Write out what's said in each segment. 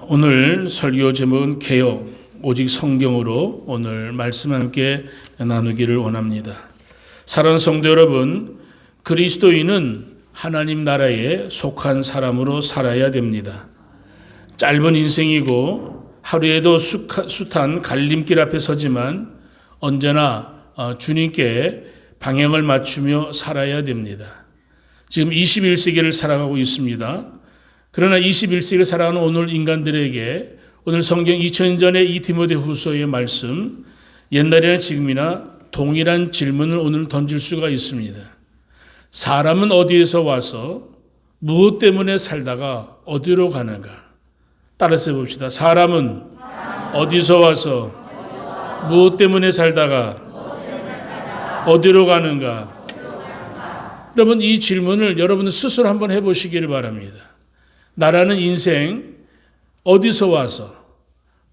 오늘 설교 제목은 개혁, 오직 성경으로 오늘 말씀 함께 나누기를 원합니다. 사랑하는 성도 여러분, 그리스도인은 하나님 나라에 속한 사람으로 살아야 됩니다. 짧은 인생이고 하루에도 숱한 갈림길 앞에 서지만 언제나 주님께 방향을 맞추며 살아야 됩니다. 지금 21세기를 살아가고 있습니다. 그러나 21세기를 살아가는 오늘 인간들에게 오늘 성경 2000년 전의 이 디모데후서의 말씀, 옛날이나 지금이나 동일한 질문을 오늘 던질 수가 있습니다. 사람은 어디에서 와서 무엇 때문에 살다가 어디로 가는가? 따라서 해봅시다. 사람은 어디서 와서 무엇 때문에 살다가 어디로 가는가? 여러분, 이 질문을 여러분 스스로 한번 해보시기를 바랍니다. 나라는 인생 어디서 와서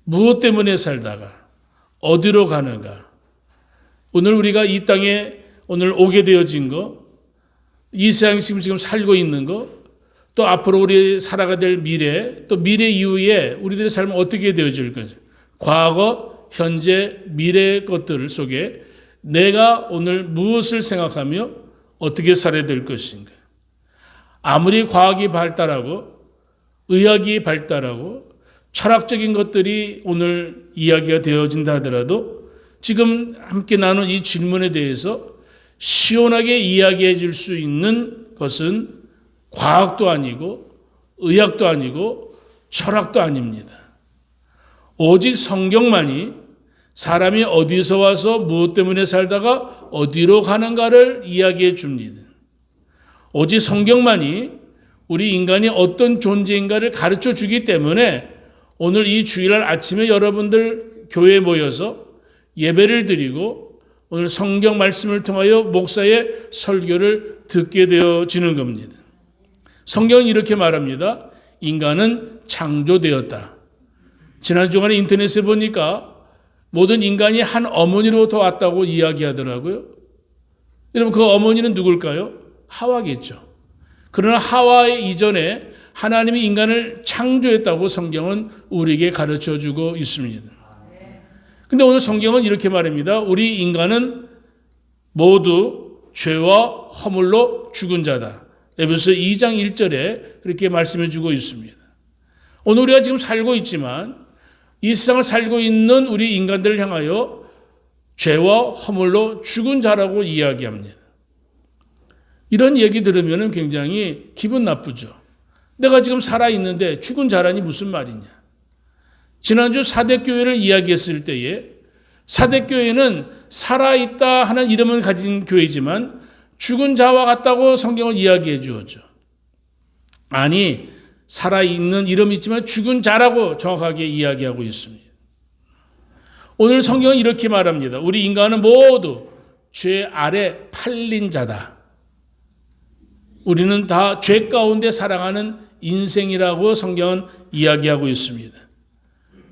무엇 때문에 살다가 어디로 가는가? 오늘 우리가 이 땅에 오늘 오게 되어진 거, 이 세상 지금 살고 있는 거, 또 앞으로 우리 살아가 될 미래, 또 미래 이후에 우리들의 삶은 어떻게 되어질 거죠? 과거, 현재, 미래의 것들 속에 내가 오늘 무엇을 생각하며 어떻게 살아야 될 것인가? 아무리 과학이 발달하고 의학이 발달하고 철학적인 것들이 오늘 이야기가 되어진다 하더라도 지금 함께 나눈 이 질문에 대해서 시원하게 이야기해 줄 수 있는 것은 과학도 아니고 의학도 아니고 철학도 아닙니다. 오직 성경만이 사람이 어디서 와서 무엇 때문에 살다가 어디로 가는가를 이야기해 줍니다. 오직 성경만이 우리 인간이 어떤 존재인가를 가르쳐 주기 때문에 오늘 이 주일날 아침에 여러분들 교회에 모여서 예배를 드리고 오늘 성경 말씀을 통하여 목사의 설교를 듣게 되어지는 겁니다. 성경은 이렇게 말합니다. 인간은 창조되었다. 지난 주간에 인터넷에 보니까 모든 인간이 한 어머니로부터 왔다고 이야기하더라고요. 여러분, 그 어머니는 누굴까요? 하와겠죠. 그러나 하와 이전에 하나님이 인간을 창조했다고 성경은 우리에게 가르쳐주고 있습니다. 근데 오늘 성경은 이렇게 말합니다. 우리 인간은 모두 죄와 허물로 죽은 자다. 에베소 2장 1절에 그렇게 말씀해주고 있습니다. 오늘 우리가 지금 살고 있지만 이 세상을 살고 있는 우리 인간들을 향하여 죄와 허물로 죽은 자라고 이야기합니다. 이런 얘기 들으면 굉장히 기분 나쁘죠. 내가 지금 살아있는데 죽은 자라니 무슨 말이냐. 지난주 사대교회를 이야기했을 때에 사대교회는 살아있다 하는 이름을 가진 교회지만 죽은 자와 같다고 성경을 이야기해 주었죠. 아니, 살아있는 이름이 있지만 죽은 자라고 정확하게 이야기하고 있습니다. 오늘 성경은 이렇게 말합니다. 우리 인간은 모두 죄 아래 팔린 자다. 우리는 다 죄 가운데 살아가는 인생이라고 성경은 이야기하고 있습니다.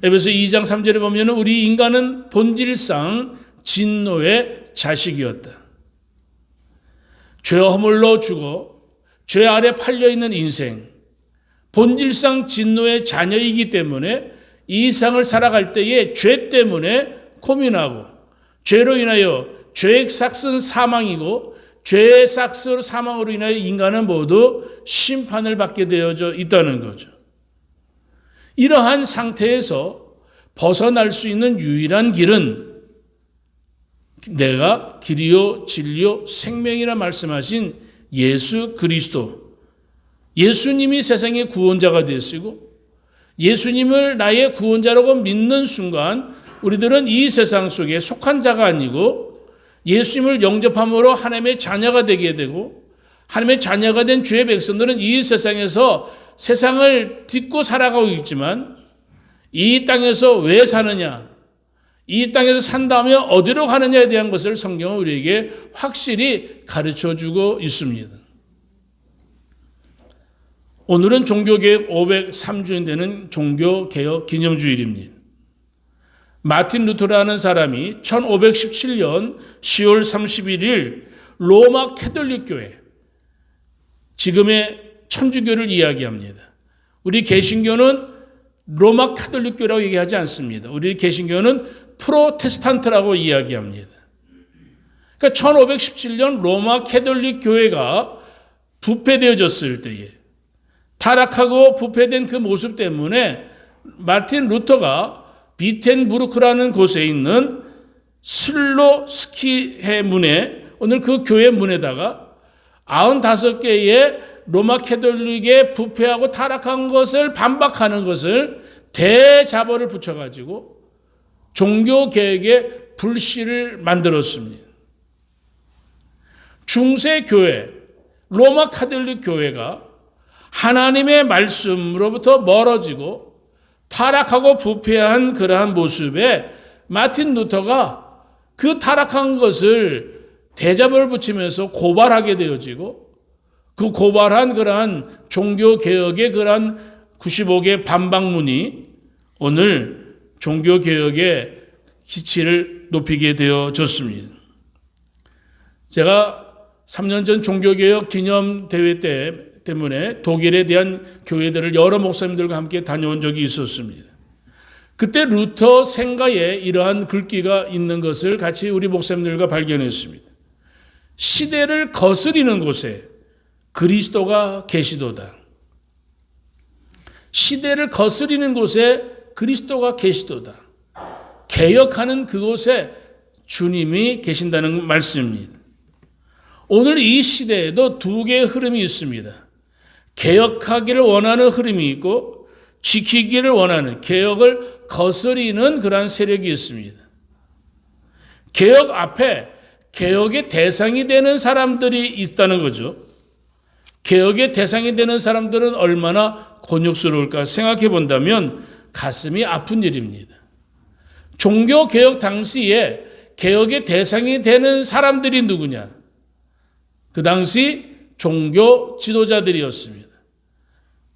에베소 2장 3절에 보면 우리 인간은 본질상 진노의 자식이었다. 죄와 허물로 죽어 죄 아래 팔려있는 인생, 본질상 진노의 자녀이기 때문에 이 세상을 살아갈 때에 죄 때문에 고민하고 죄로 인하여 죄의 삭은 사망이고 죄의 삭스로 사망으로 인하여 인간은 모두 심판을 받게 되어져 있다는 거죠. 이러한 상태에서 벗어날 수 있는 유일한 길은 내가 길이요 진리요 생명이라 말씀하신 예수 그리스도, 예수님이 세상의 구원자가 되시고 예수님을 나의 구원자라고 믿는 순간 우리들은 이 세상 속에 속한 자가 아니고 예수님을 영접함으로 하나님의 자녀가 되게 되고 하나님의 자녀가 된 주의 백성들은 이 세상에서 세상을 딛고 살아가고 있지만 이 땅에서 왜 사느냐, 이 땅에서 산다면 어디로 가느냐에 대한 것을 성경은 우리에게 확실히 가르쳐주고 있습니다. 오늘은 종교개혁 503주년 되는 종교개혁 기념주일입니다. 마틴 루터라는 사람이 1517년 10월 31일 로마 캐톨릭 교회, 지금의 천주교를 이야기합니다. 우리 개신교는 로마 카톨릭 교회라고 얘기하지 않습니다. 우리 개신교는 프로테스탄트라고 이야기합니다. 그러니까 1517년 로마 카톨릭 교회가 부패되어졌을 때에 타락하고 부패된 그 모습 때문에 마틴 루터가 비텐부르크라는 곳에 있는 슬로스키해 문에, 오늘 그 교회 문에다가 95개의 로마 카톨릭의 부패하고 타락한 것을 반박하는 것을 대자보를 붙여가지고 종교개혁의 불씨를 만들었습니다. 중세교회, 로마 카톨릭 교회가 하나님의 말씀으로부터 멀어지고 타락하고 부패한 그러한 모습에 마틴 루터가 그 타락한 것을 대자보를 붙이면서 고발하게 되어지고, 그 고발한 그러한 종교개혁의 그러한 95개 반박문이 오늘 종교개혁의 기치를 높이게 되어졌습니다. 제가 3년 전 종교개혁 기념대회 때문에 독일에 대한 교회들을 여러 목사님들과 함께 다녀온 적이 있었습니다. 그때 루터 생가에 이러한 글귀가 있는 것을 같이 우리 목사님들과 발견했습니다. 시대를 거스리는 곳에 그리스도가 계시도다. 시대를 거스리는 곳에 그리스도가 계시도다. 개혁하는 그곳에 주님이 계신다는 말씀입니다. 오늘 이 시대에도 두 개의 흐름이 있습니다. 개혁하기를 원하는 흐름이 있고 지키기를 원하는, 개혁을 거스리는 그러한 세력이 있습니다. 개혁 앞에 개혁의 대상이 되는 사람들이 있다는 거죠. 개혁의 대상이 되는 사람들은 얼마나 곤욕스러울까 생각해 본다면 가슴이 아픈 일입니다. 종교개혁 당시에 개혁의 대상이 되는 사람들이 누구냐? 그 당시 종교 지도자들이었습니다.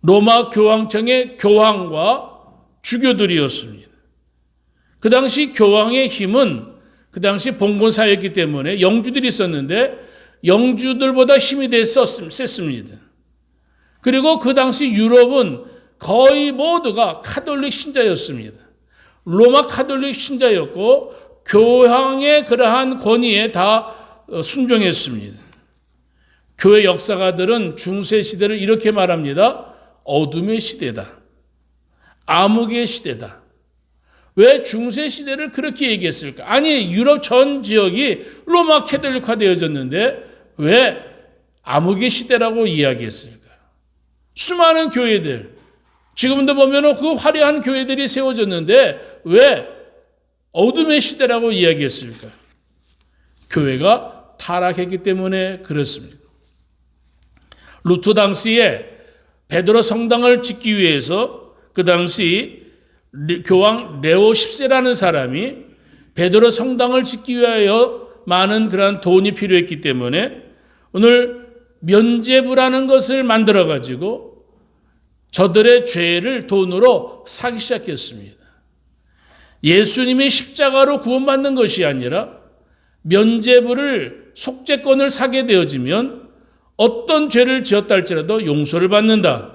로마 교황청의 교황과 주교들이었습니다. 그 당시 교황의 힘은 그 당시 봉건사였기 때문에 영주들이 있었는데 영주들보다 힘이 셌습니다. 그리고 그 당시 유럽은 거의 모두가 카톨릭 신자였습니다. 로마 카톨릭 신자였고 교황의 그러한 권위에 다 순종했습니다. 교회 역사가들은 중세 시대를 이렇게 말합니다. 어둠의 시대다. 암흑의 시대다. 왜 중세 시대를 그렇게 얘기했을까? 아니, 유럽 전 지역이 로마 카톨릭화 되어졌는데 왜 암흑의 시대라고 이야기했을까? 수많은 교회들, 지금도 보면 그 화려한 교회들이 세워졌는데 왜 어둠의 시대라고 이야기했을까? 교회가 타락했기 때문에 그렇습니다. 루터 당시에 베드로 성당을 짓기 위해서 그 당시 교황 레오 10세라는 사람이 베드로 성당을 짓기 위하여 많은 그러한 돈이 필요했기 때문에 오늘 면죄부라는 것을 만들어 가지고 저들의 죄를 돈으로 사기 시작했습니다. 예수님이 십자가로 구원받는 것이 아니라 면죄부를, 속죄권을 사게 되어지면 어떤 죄를 지었다 할지라도 용서를 받는다.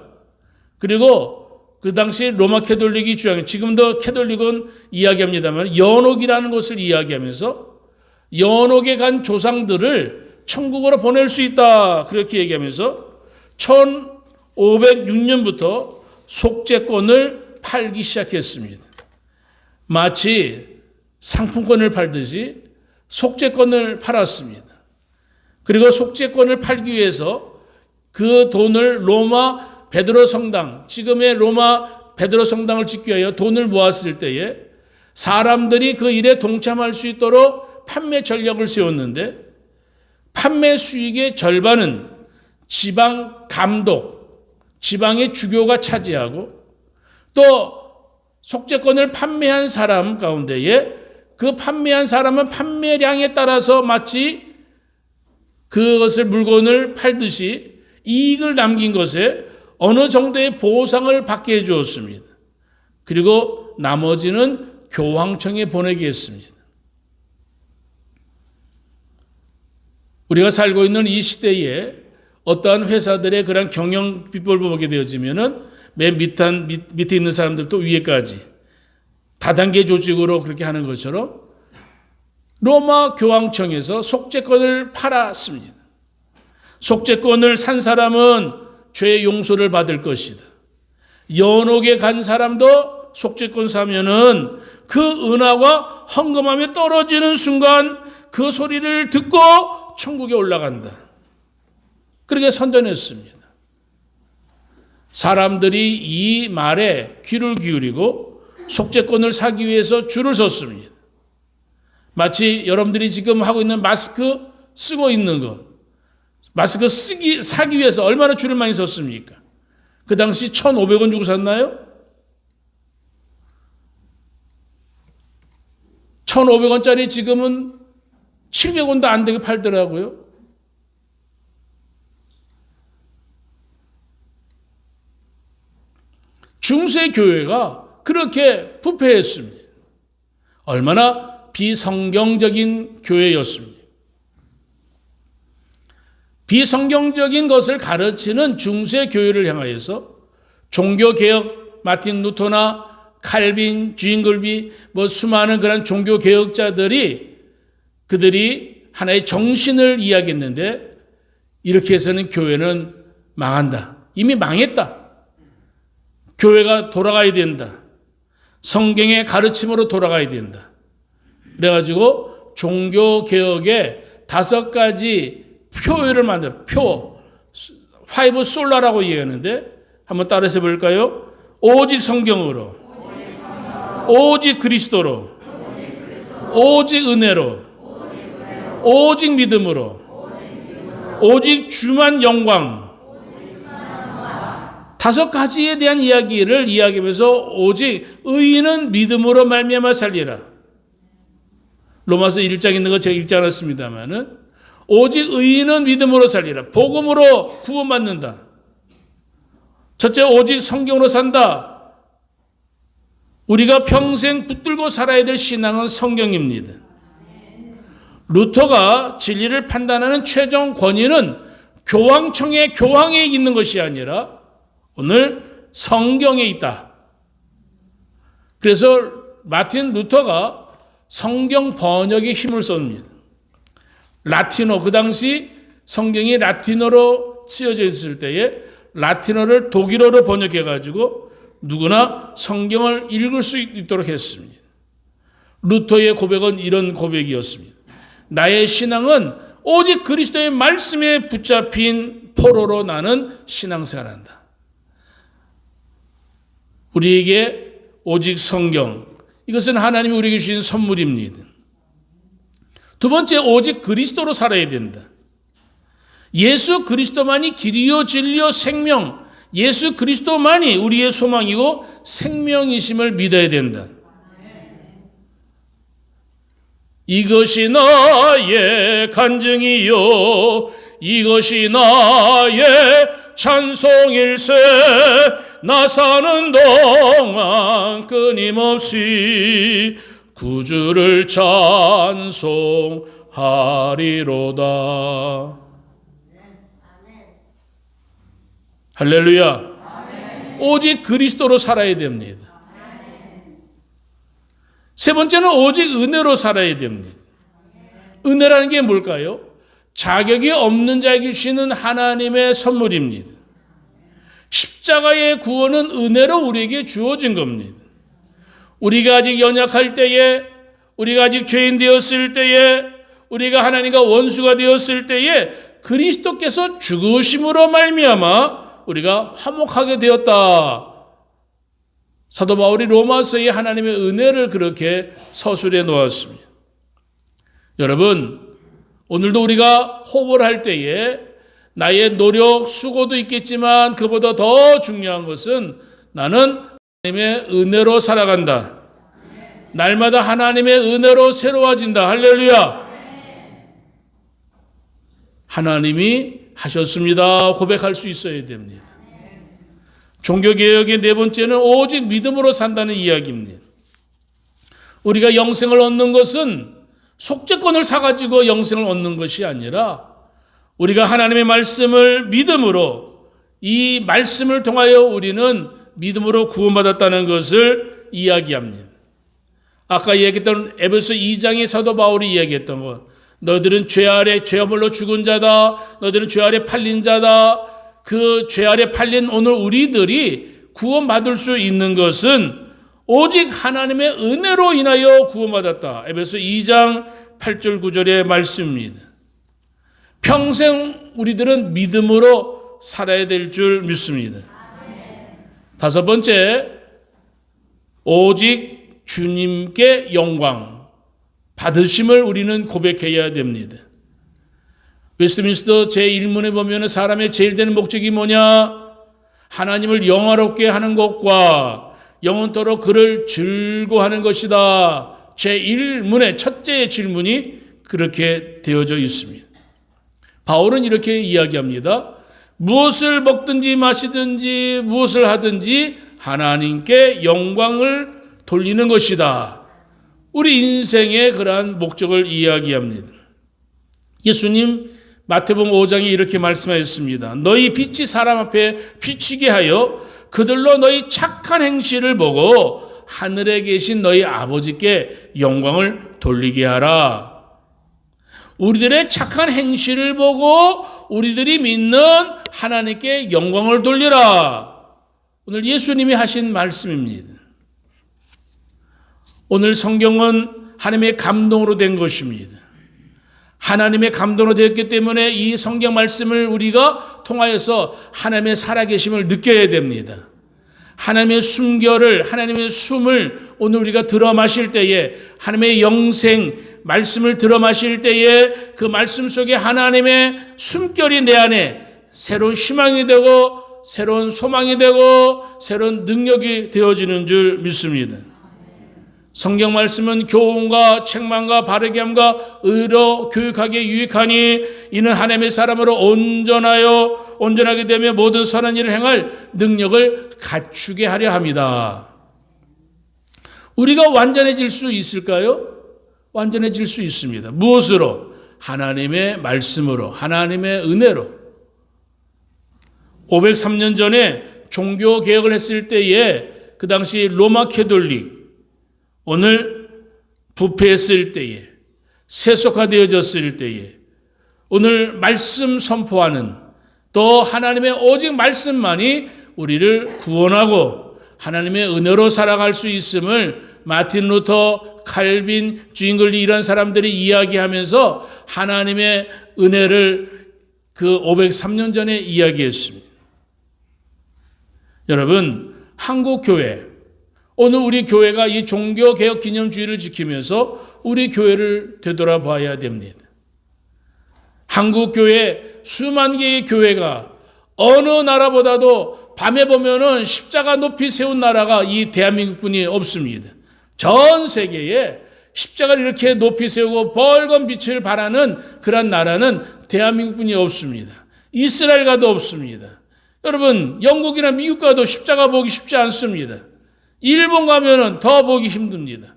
그리고 그 당시 로마 캐톨릭이 주장해, 지금도 캐톨릭은 이야기합니다만 연옥이라는 것을 이야기하면서 연옥에 간 조상들을 천국으로 보낼 수 있다. 그렇게 얘기하면서 1506년부터 속죄권을 팔기 시작했습니다. 마치 상품권을 팔듯이 속죄권을 팔았습니다. 그리고 속죄권을 팔기 위해서 그 돈을 로마 베드로 성당, 지금의 로마 베드로 성당을 짓기 위하여 돈을 모았을 때에 사람들이 그 일에 동참할 수 있도록 판매 전략을 세웠는데 판매 수익의 절반은 지방 감독, 지방의 주교가 차지하고 또 속죄권을 판매한 사람 가운데에 그 판매한 사람은 판매량에 따라서 마치 그것을 물건을 팔듯이 이익을 남긴 것에 어느 정도의 보상을 받게 해주었습니다. 그리고 나머지는 교황청에 보내게 했습니다. 우리가 살고 있는 이 시대에 어떠한 회사들의 그런 경영 비법을 보게 되어지면은 맨 밑에 있는 사람들도 위에까지 다단계 조직으로 그렇게 하는 것처럼 로마 교황청에서 속죄권을 팔았습니다. 속죄권을 산 사람은 죄 용서를 받을 것이다. 연옥에 간 사람도 속죄권 사면은 그 은하가 헌금함에 떨어지는 순간 그 소리를 듣고 천국에 올라간다. 그렇게 선전했습니다. 사람들이 이 말에 귀를 기울이고 속죄권을 사기 위해서 줄을 섰습니다. 마치 여러분들이 지금 하고 있는 마스크 쓰고 있는 것, 마스크 사기 위해서 얼마나 줄을 많이 섰습니까? 그 당시 1,500원 주고 샀나요? 1,500원짜리 지금은 700원도 안 되게 팔더라고요. 중세 교회가 그렇게 부패했습니다. 얼마나 비성경적인 교회였습니다. 비성경적인 것을 가르치는 중세 교회를 향하여서 종교개혁 마틴 루터나 칼빈, 주인글비 수많은 그런 종교개혁자들이 그들이 하나의 정신을 이야기했는데 이렇게 해서는 교회는 망한다. 이미 망했다. 교회가 돌아가야 된다. 성경의 가르침으로 돌아가야 된다. 그래가지고 종교개혁의 5가지 표를 만들어. 파이브 솔라라고 얘기하는데 한번 따라서 볼까요? 오직 성경으로, 오직 그리스도로, 오직 은혜로, 오직 믿음으로, 오직 주만 영광. 5가지에 대한 이야기를 이야기하면서 오직 의인은 믿음으로 말미암아 살리라. 로마서 1장 있는 거 제가 읽지 않았습니다만은 오직 의인은 믿음으로 살리라. 복음으로 구원받는다. 첫째, 오직 성경으로 산다. 우리가 평생 붙들고 살아야 될 신앙은 성경입니다. 루터가 진리를 판단하는 최종 권위는 교황청의 교황에 있는 것이 아니라 오늘 성경에 있다. 그래서 마틴 루터가 성경 번역에 힘을 씁니다. 라틴어, 그 당시 성경이 라틴어로 쓰여져 있을 때에 라틴어를 독일어로 번역해가지고 누구나 성경을 읽을 수 있도록 했습니다. 루터의 고백은 이런 고백이었습니다. 나의 신앙은 오직 그리스도의 말씀에 붙잡힌 포로로 나는 신앙생활한다. 우리에게 오직 성경, 이것은 하나님이 우리에게 주신 선물입니다. 두 번째, 오직 그리스도로 살아야 된다. 예수 그리스도만이 길이요 진리요 생명, 예수 그리스도만이 우리의 소망이고 생명이심을 믿어야 된다. 이것이 나의 간증이요 이것이 나의 찬송일세. 나 사는 동안 끊임없이 구주를 찬송하리로다. 할렐루야. 오직 그리스도로 살아야 됩니다. 세 번째는 오직 은혜로 살아야 됩니다. 은혜라는 게 뭘까요? 자격이 없는 자에게 주시는 하나님의 선물입니다. 십자가의 구원은 은혜로 우리에게 주어진 겁니다. 우리가 아직 연약할 때에, 우리가 아직 죄인 되었을 때에, 우리가 하나님과 원수가 되었을 때에 그리스도께서 죽으심으로 말미암아 우리가 화목하게 되었다. 사도 바울이 로마서에 하나님의 은혜를 그렇게 서술해 놓았습니다. 여러분, 오늘도 우리가 호흡을 할 때에 나의 노력, 수고도 있겠지만 그보다 더 중요한 것은 나는 하나님의 은혜로 살아간다. 날마다 하나님의 은혜로 새로워진다. 할렐루야. 하나님이 하셨습니다. 고백할 수 있어야 됩니다. 종교개혁의 네 번째는 오직 믿음으로 산다는 이야기입니다. 우리가 영생을 얻는 것은 속죄권을 사가지고 영생을 얻는 것이 아니라 우리가 하나님의 말씀을 믿음으로 이 말씀을 통하여 우리는 믿음으로 구원받았다는 것을 이야기합니다. 아까 이야기했던 에베소 2장의 사도 바울이 이야기했던 것, 너희들은 죄 아래 죄허물로 죽은 자다, 너희들은 죄 아래 팔린 자다. 그 죄 아래 팔린 오늘 우리들이 구원받을 수 있는 것은 오직 하나님의 은혜로 인하여 구원받았다. 에베소 2장 8절 9절의 말씀입니다. 평생 우리들은 믿음으로 살아야 될 줄 믿습니다. 다섯 번째, 오직 주님께 영광 받으심을 우리는 고백해야 됩니다. 웨스트민스터 제1문에 보면 사람의 제일 되는 목적이 뭐냐? 하나님을 영화롭게 하는 것과 영원토록 그를 즐거워하는 것이다. 제1문의 첫째 질문이 그렇게 되어져 있습니다. 바울은 이렇게 이야기합니다. 무엇을 먹든지 마시든지 무엇을 하든지 하나님께 영광을 돌리는 것이다. 우리 인생의 그러한 목적을 이야기합니다. 예수님 마태복음 5장에 이렇게 말씀하셨습니다. 너희 빛이 사람 앞에 비치게 하여 그들로 너희 착한 행실을 보고 하늘에 계신 너희 아버지께 영광을 돌리게 하라. 우리들의 착한 행실을 보고 우리들이 믿는 하나님께 영광을 돌리라. 오늘 예수님이 하신 말씀입니다. 오늘 성경은 하나님의 감동으로 된 것입니다. 하나님의 감동으로 되었기 때문에 이 성경 말씀을 우리가 통하여서 하나님의 살아계심을 느껴야 됩니다. 하나님의 숨결을, 하나님의 숨을 오늘 우리가 들어 마실 때에, 하나님의 영생 말씀을 들어 마실 때에 그 말씀 속에 하나님의 숨결이 내 안에 새로운 희망이 되고 새로운 소망이 되고 새로운 능력이 되어지는 줄 믿습니다. 성경 말씀은 교훈과 책망과 바르게 함과 의로 교육하기에 유익하니 이는 하나님의 사람으로 온전하게 되며 모든 선한 일을 행할 능력을 갖추게 하려 합니다. 우리가 완전해질 수 있을까요? 완전해질 수 있습니다. 무엇으로? 하나님의 말씀으로, 하나님의 은혜로. 503년 전에 종교개혁을 했을 때에 그 당시 로마 캐톨릭, 오늘 부패했을 때에, 세속화되어졌을 때에, 오늘 말씀 선포하는 또 하나님의 오직 말씀만이 우리를 구원하고 하나님의 은혜로 살아갈 수 있음을 마틴 루터, 칼빈, 주인글리 이런 사람들이 이야기하면서 하나님의 은혜를 그 503년 전에 이야기했습니다. 여러분, 한국교회, 오늘 우리 교회가 이 종교개혁 기념주의를 지키면서 우리 교회를 되돌아봐야 됩니다. 한국교회 수만 개의 교회가 어느 나라보다도 밤에 보면은 십자가 높이 세운 나라가 이 대한민국뿐이 없습니다. 전 세계에 십자가를 이렇게 높이 세우고 벌건 빛을 발하는 그런 나라는 대한민국뿐이 없습니다. 이스라엘 가도 없습니다. 여러분, 영국이나 미국 가도 십자가 보기 쉽지 않습니다. 일본 가면은 더 보기 힘듭니다.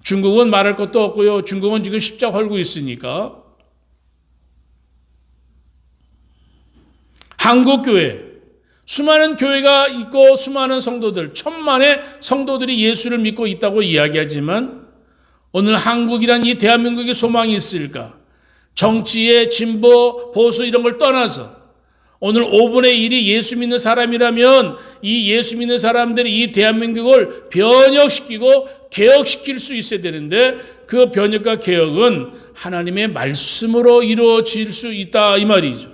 중국은 말할 것도 없고요. 중국은 지금 십자가 헐고 있으니까. 한국교회, 수많은 교회가 있고 수많은 성도들, 천만의 성도들이 예수를 믿고 있다고 이야기하지만 오늘 한국이란 이 대한민국의 소망이 있을까? 정치의 진보, 보수 이런 걸 떠나서 오늘 5분의 1이 예수 믿는 사람이라면 이 예수 믿는 사람들이 이 대한민국을 변혁시키고 개혁시킬 수 있어야 되는데 그 변혁과 개혁은 하나님의 말씀으로 이루어질 수 있다 이 말이죠.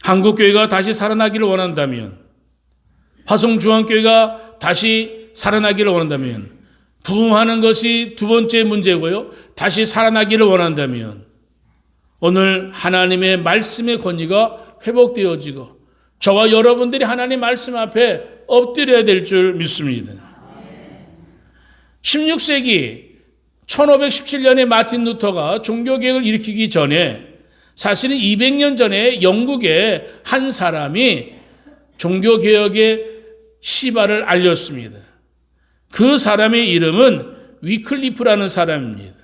한국교회가 다시 살아나기를 원한다면, 화성중앙교회가 다시 살아나기를 원한다면, 부흥하는 것이 두 번째 문제고요. 다시 살아나기를 원한다면 오늘 하나님의 말씀의 권위가 회복되어지고 저와 여러분들이 하나님 말씀 앞에 엎드려야 될 줄 믿습니다. 16세기 1517년에 마틴 루터가 종교개혁을 일으키기 전에 사실은 200년 전에 영국의 한 사람이 종교개혁의 시발을 알렸습니다. 그 사람의 이름은 위클리프라는 사람입니다.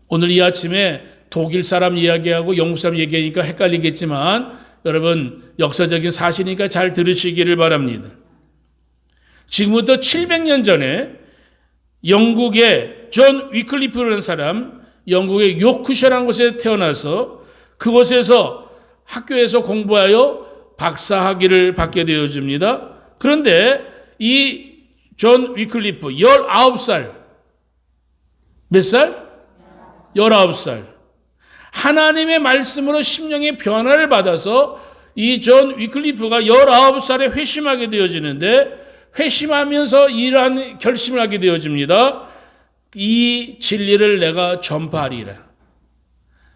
오늘 이 아침에 독일 사람 이야기하고 영국 사람 얘기하니까 헷갈리겠지만 여러분 역사적인 사실이니까 잘 들으시기를 바랍니다. 지금부터 700년 전에 영국의 존 위클리프라는 사람, 영국의 요크셔라는 곳에 태어나서 그곳에서 학교에서 공부하여 박사학위를 받게 되어집니다. 그런데 이 존 위클리프 19살, 몇 살? 19살. 하나님의 말씀으로 심령의 변화를 받아서 이 존 위클리프가 19살에 회심하게 되어지는데 회심하면서 이러한 결심을 하게 되어집니다. 이 진리를 내가 전파하리라.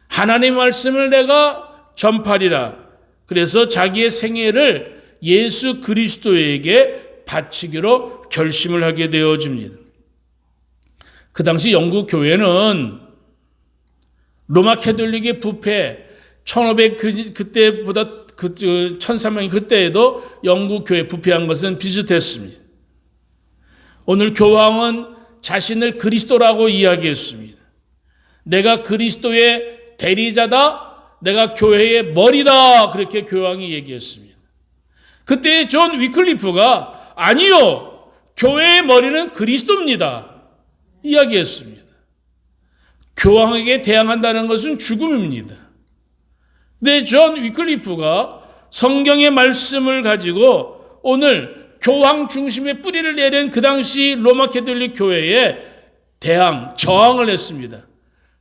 하나님의 말씀을 내가 전파하리라. 그래서 자기의 생애를 예수 그리스도에게 바치기로 결심을 하게 되어집니다. 그 당시 영국 교회는 로마 캐톨릭의 부패 1500 그때보다 1300 그때에도 영국 교회 부패한 것은 비슷했습니다. 오늘 교황은 자신을 그리스도라고 이야기했습니다. 내가 그리스도의 대리자다. 내가 교회의 머리다. 그렇게 교황이 얘기했습니다. 그때 존 위클리프가 아니요. 교회의 머리는 그리스도입니다. 이야기했습니다. 교황에게 대항한다는 것은 죽음입니다. 근데 존 위클리프가 성경의 말씀을 가지고 오늘 교황 중심의 뿌리를 내린 그 당시 로마 캐톨릭 교회에 대항, 저항을 했습니다.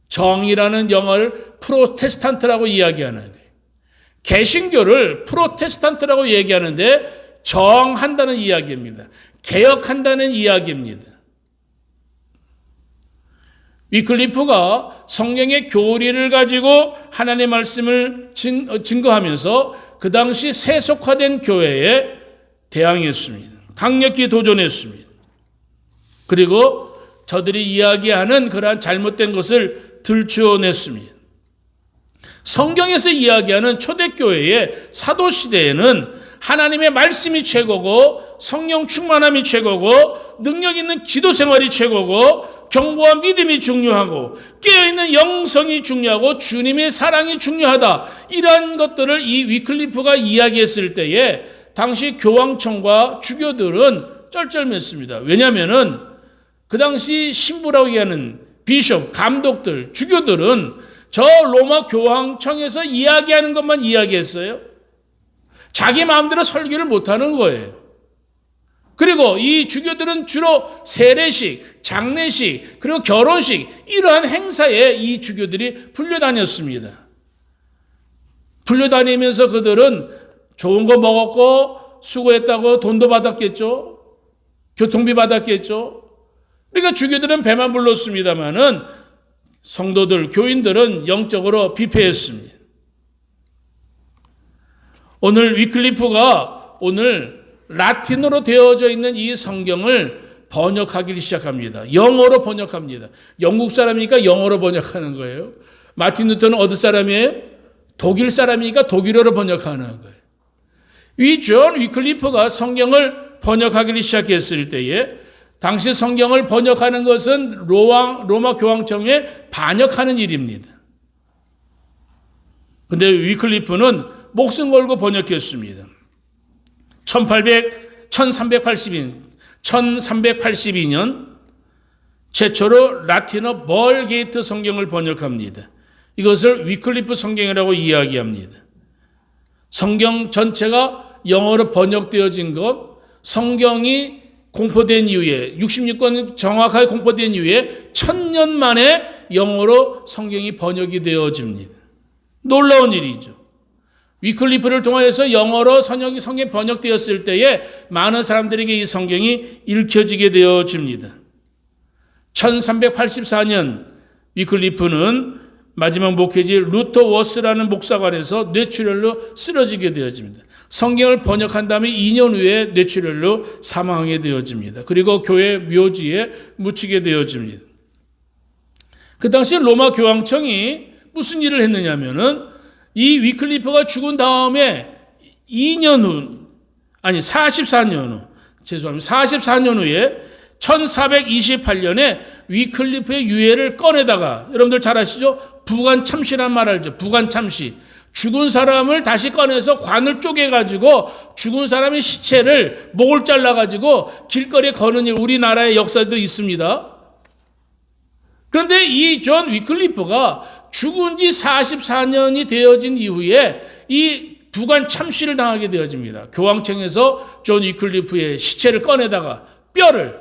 정이라는 영어를 프로테스탄트라고 이야기하는 거예요. 개신교를 프로테스탄트라고 얘기하는데 저항한다는 이야기입니다. 개혁한다는 이야기입니다. 위클리프가 성경의 교리를 가지고 하나님의 말씀을 증거하면서 그 당시 세속화된 교회에 대항했습니다. 강력히 도전했습니다. 그리고 저들이 이야기하는 그러한 잘못된 것을 들추어냈습니다. 성경에서 이야기하는 초대교회의 사도시대에는 하나님의 말씀이 최고고 성령 충만함이 최고고 능력 있는 기도 생활이 최고고 경고와 믿음이 중요하고 깨어있는 영성이 중요하고 주님의 사랑이 중요하다. 이러한 것들을 이 위클리프가 이야기했을 때에 당시 교황청과 주교들은 쩔쩔맸습니다. 왜냐하면은 그 당시 신부라고 얘기하는 비숍, 감독들, 주교들은 저 로마 교황청에서 이야기하는 것만 이야기했어요. 자기 마음대로 설교를 못하는 거예요. 그리고 이 주교들은 주로 세례식, 장례식, 그리고 결혼식 이러한 행사에 이 주교들이 풀려다녔습니다. 풀려다니면서 그들은 좋은 거 먹었고 수고했다고 돈도 받았겠죠. 교통비 받았겠죠. 그러니까 주교들은 배만 불렀습니다마는 성도들, 교인들은 영적으로 비패했습니다. 오늘 위클리프가 오늘 라틴어로 되어져 있는 이 성경을 번역하기 시작합니다. 영어로 번역합니다. 영국 사람이니까 영어로 번역하는 거예요. 마틴 루터는 어디 사람이에요? 독일 사람이니까 독일어로 번역하는 거예요. 이 존 위클리프가 성경을 번역하기 시작했을 때에 당시 성경을 번역하는 것은 로마 교황청에 반역하는 일입니다. 근데 위클리프는 목숨 걸고 번역했습니다. 1382년 최초로 라틴어 멀게이트 성경을 번역합니다. 이것을 위클리프 성경이라고 이야기합니다. 성경 전체가 영어로 번역되어진 것, 성경이 공포된 이후에 66권 정확하게 공포된 이후에 1000년 만에 영어로 성경이 번역이 되어집니다. 놀라운 일이죠. 위클리프를 통해서 영어로 성경이 번역되었을 때에 많은 사람들에게 이 성경이 읽혀지게 되어집니다. 1384년 위클리프는 마지막 목회지 루터 워스라는 목사관에서 뇌출혈로 쓰러지게 되어집니다. 성경을 번역한 다음에 2년 후에 뇌출혈로 사망하게 되어집니다. 그리고 교회 묘지에 묻히게 되어집니다. 그 당시 로마 교황청이 무슨 일을 했느냐면은 이 위클리프가 죽은 다음에 44년 후에 1428년에 위클리프의 유해를 꺼내다가 여러분들 잘 아시죠? 부관 참시란 말 알죠? 부관 참시. 죽은 사람을 다시 꺼내서 관을 쪼개가지고 죽은 사람의 시체를 목을 잘라가지고 길거리에 거는 일, 우리나라의 역사도 있습니다. 그런데 이 존 위클리프가 죽은 지 44년이 되어진 이후에 이 부관 참시를 당하게 되어집니다. 교황청에서 존 위클리프의 시체를 꺼내다가 뼈를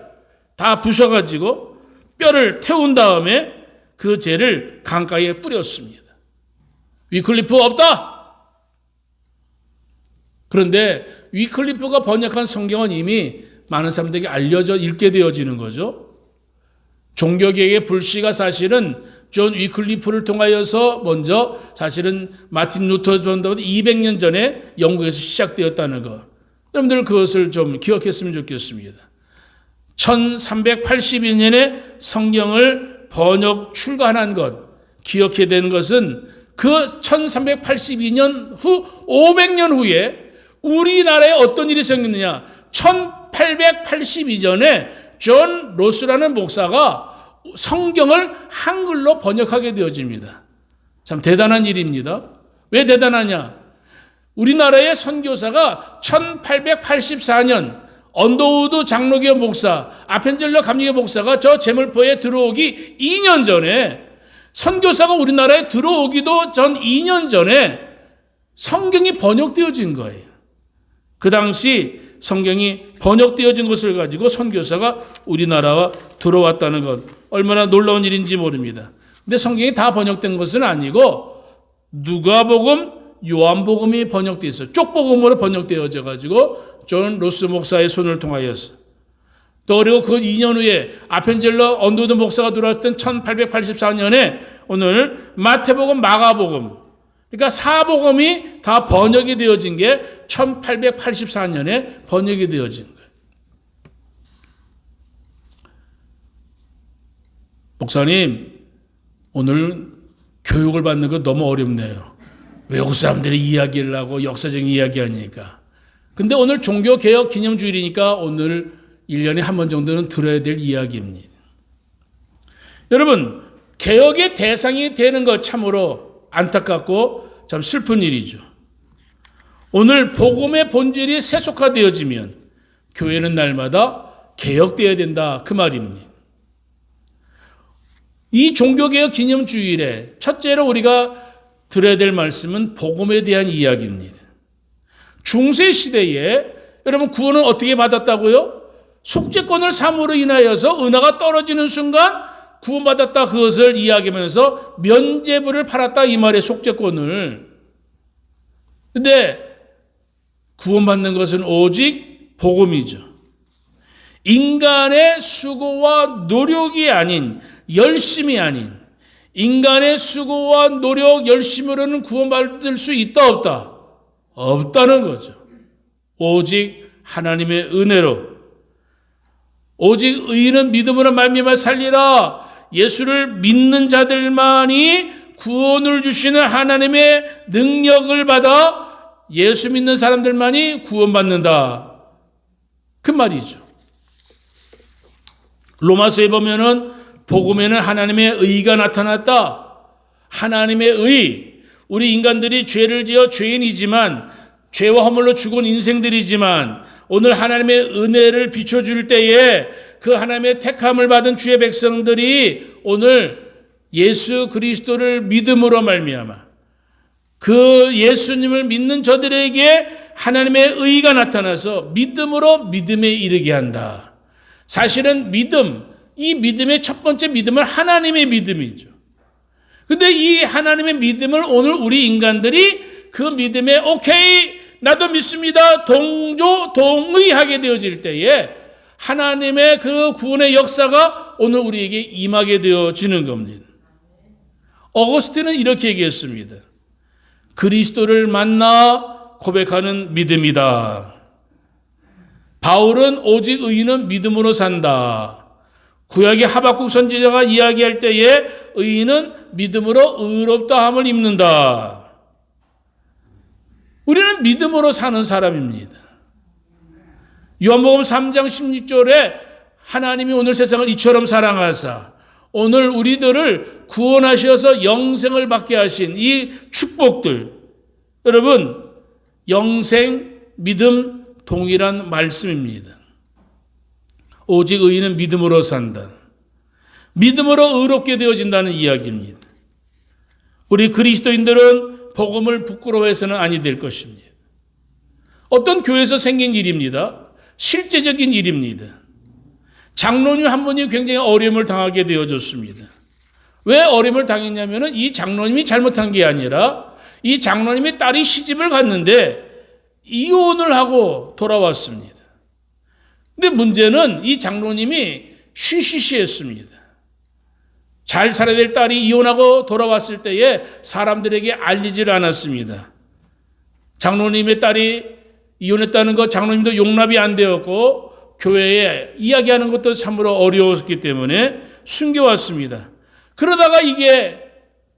다 부셔가지고 뼈를 태운 다음에 그 죄를 강가에 뿌렸습니다. 위클리프 없다. 그런데 위클리프가 번역한 성경은 이미 많은 사람들에게 알려져 읽게 되어지는 거죠. 종교개혁의 불씨가 사실은 존 위클리프를 통하여서 먼저 사실은 마틴 루터 전보다 200년 전에 영국에서 시작되었다는 것. 여러분들 그것을 좀 기억했으면 좋겠습니다. 1382년에 성경을 번역 출간한 것, 기억해야 되는 것은 그 1382년 후 500년 후에 우리나라에 어떤 일이 생겼느냐. 1882년에 존 로스라는 목사가 성경을 한글로 번역하게 되어집니다. 참 대단한 일입니다. 왜 대단하냐? 우리나라의 선교사가 1884년 언더우드 장로교 목사, 아펜젤러 감리교 목사가 저 제물포에 들어오기 2년 전에, 선교사가 우리나라에 들어오기도 전 2년 전에 성경이 번역되어진 거예요. 그 당시 성경이 번역되어진 것을 가지고 선교사가 우리나라와 들어왔다는 것, 얼마나 놀라운 일인지 모릅니다. 근데 성경이 다 번역된 것은 아니고 누가복음, 요한복음이 번역되어 있어요. 쪽복음으로 번역되어져 가지고 존 로스 목사의 손을 통하여서, 또 그리고 그 2년 후에 아펜젤러 언더우드 목사가 들어왔을 땐 1884년에 오늘 마태복음, 마가복음, 그러니까 사복음이 다 번역이 되어진 게 1884년에 번역이 되어진 거예요. 목사님, 오늘 교육을 받는 거 너무 어렵네요. 외국 사람들이 이야기를 하고 역사적인 이야기 하니까. 근데 오늘 종교개혁 기념주일이니까 오늘 1년에 한 번 정도는 들어야 될 이야기입니다. 여러분, 개혁의 대상이 되는 것 참으로 안타깝고 참 슬픈 일이죠. 오늘 복음의 본질이 세속화되어지면 교회는 날마다 개혁되어야 된다, 그 말입니다. 이 종교개혁 기념주일에 첫째로 우리가 들어야 될 말씀은 복음에 대한 이야기입니다. 중세시대에 여러분 구원은 어떻게 받았다고요? 속죄권을 삼으로 인하여서 은하가 떨어지는 순간 구원받았다, 그것을 이야기하면서 면죄부를 팔았다, 이 말의 속죄권을. 근데 구원받는 것은 오직 복음이죠. 인간의 수고와 노력이 아닌, 열심이 아닌, 인간의 수고와 노력, 열심으로는 구원받을 수 있다, 없다? 없다는 거죠. 오직 하나님의 은혜로, 오직 의인은 믿음으로 말미암아 살리라. 예수를 믿는 자들만이 구원을 주시는 하나님의 능력을 받아 예수 믿는 사람들만이 구원받는다, 그 말이죠. 로마서에 보면은 복음에는 하나님의 의가 나타났다. 하나님의 의, 우리 인간들이 죄를 지어 죄인이지만, 죄와 허물로 죽은 인생들이지만 오늘 하나님의 은혜를 비춰줄 때에 그 하나님의 택함을 받은 주의 백성들이 오늘 예수 그리스도를 믿음으로 말미암아 그 예수님을 믿는 저들에게 하나님의 의가 나타나서 믿음으로 믿음에 이르게 한다. 사실은 믿음, 이 믿음의 첫 번째 믿음은 하나님의 믿음이죠. 근데 이 하나님의 믿음을 오늘 우리 인간들이 그 믿음에 오케이, 나도 믿습니다, 동의하게 되어질 때에 하나님의 그 구원의 역사가 오늘 우리에게 임하게 되어지는 겁니다. 어거스틴은 이렇게 얘기했습니다. 그리스도를 만나 고백하는 믿음이다. 바울은 오직 의인은 믿음으로 산다. 구약의 하박국 선지자가 이야기할 때에 의인은 믿음으로 의롭다함을 입는다. 우리는 믿음으로 사는 사람입니다. 요한복음 3장 16절에 하나님이 오늘 세상을 이처럼 사랑하사 오늘 우리들을 구원하셔서 영생을 받게 하신 이 축복들, 여러분 영생, 믿음 동일한 말씀입니다. 오직 의인은 믿음으로 산다. 믿음으로 의롭게 되어진다는 이야기입니다. 우리 그리스도인들은 복음을 부끄러워해서는 아니 될 것입니다. 어떤 교회에서 생긴 일입니다. 실제적인 일입니다. 장로님 한 분이 굉장히 어려움을 당하게 되어졌습니다. 왜 어려움을 당했냐면 이 장로님이 잘못한 게 아니라 이 장로님의 딸이 시집을 갔는데 이혼을 하고 돌아왔습니다. 근데 문제는 이 장로님이 쉬쉬쉬했습니다. 잘 살아야 될 딸이 이혼하고 돌아왔을 때에 사람들에게 알리지를 않았습니다. 장로님의 딸이 이혼했다는 것 장로님도 용납이 안 되었고 교회에 이야기하는 것도 참으로 어려웠기 때문에 숨겨왔습니다. 그러다가 이게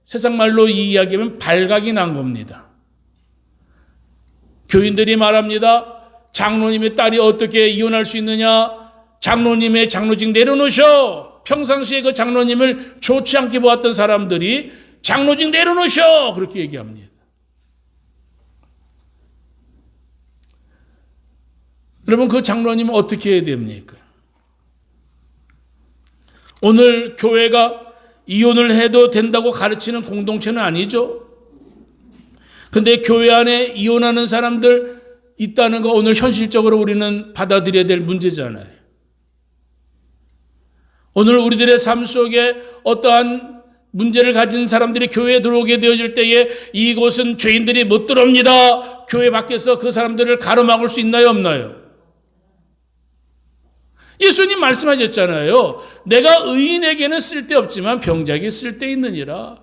세상 말로 이 이야기하면 발각이 난 겁니다. 교인들이 말합니다. 장로님의 딸이 어떻게 이혼할 수 있느냐? 장로님의 장로직 내려놓으셔. 평상시에 그 장로님을 좋지 않게 보았던 사람들이 장로직 내려놓으셔. 그렇게 얘기합니다. 여러분 그 장로님은 어떻게 해야 됩니까? 오늘 교회가 이혼을 해도 된다고 가르치는 공동체는 아니죠. 그런데 교회 안에 이혼하는 사람들 있다는 거 오늘 현실적으로 우리는 받아들여야 될 문제잖아요. 오늘 우리들의 삶 속에 어떠한 문제를 가진 사람들이 교회에 들어오게 되어질 때에 이곳은 죄인들이 못 들어옵니다. 교회 밖에서 그 사람들을 가로막을 수 있나요, 없나요? 예수님 말씀하셨잖아요. 내가 의인에게는 쓸데없지만 병자에게 쓸데있느니라.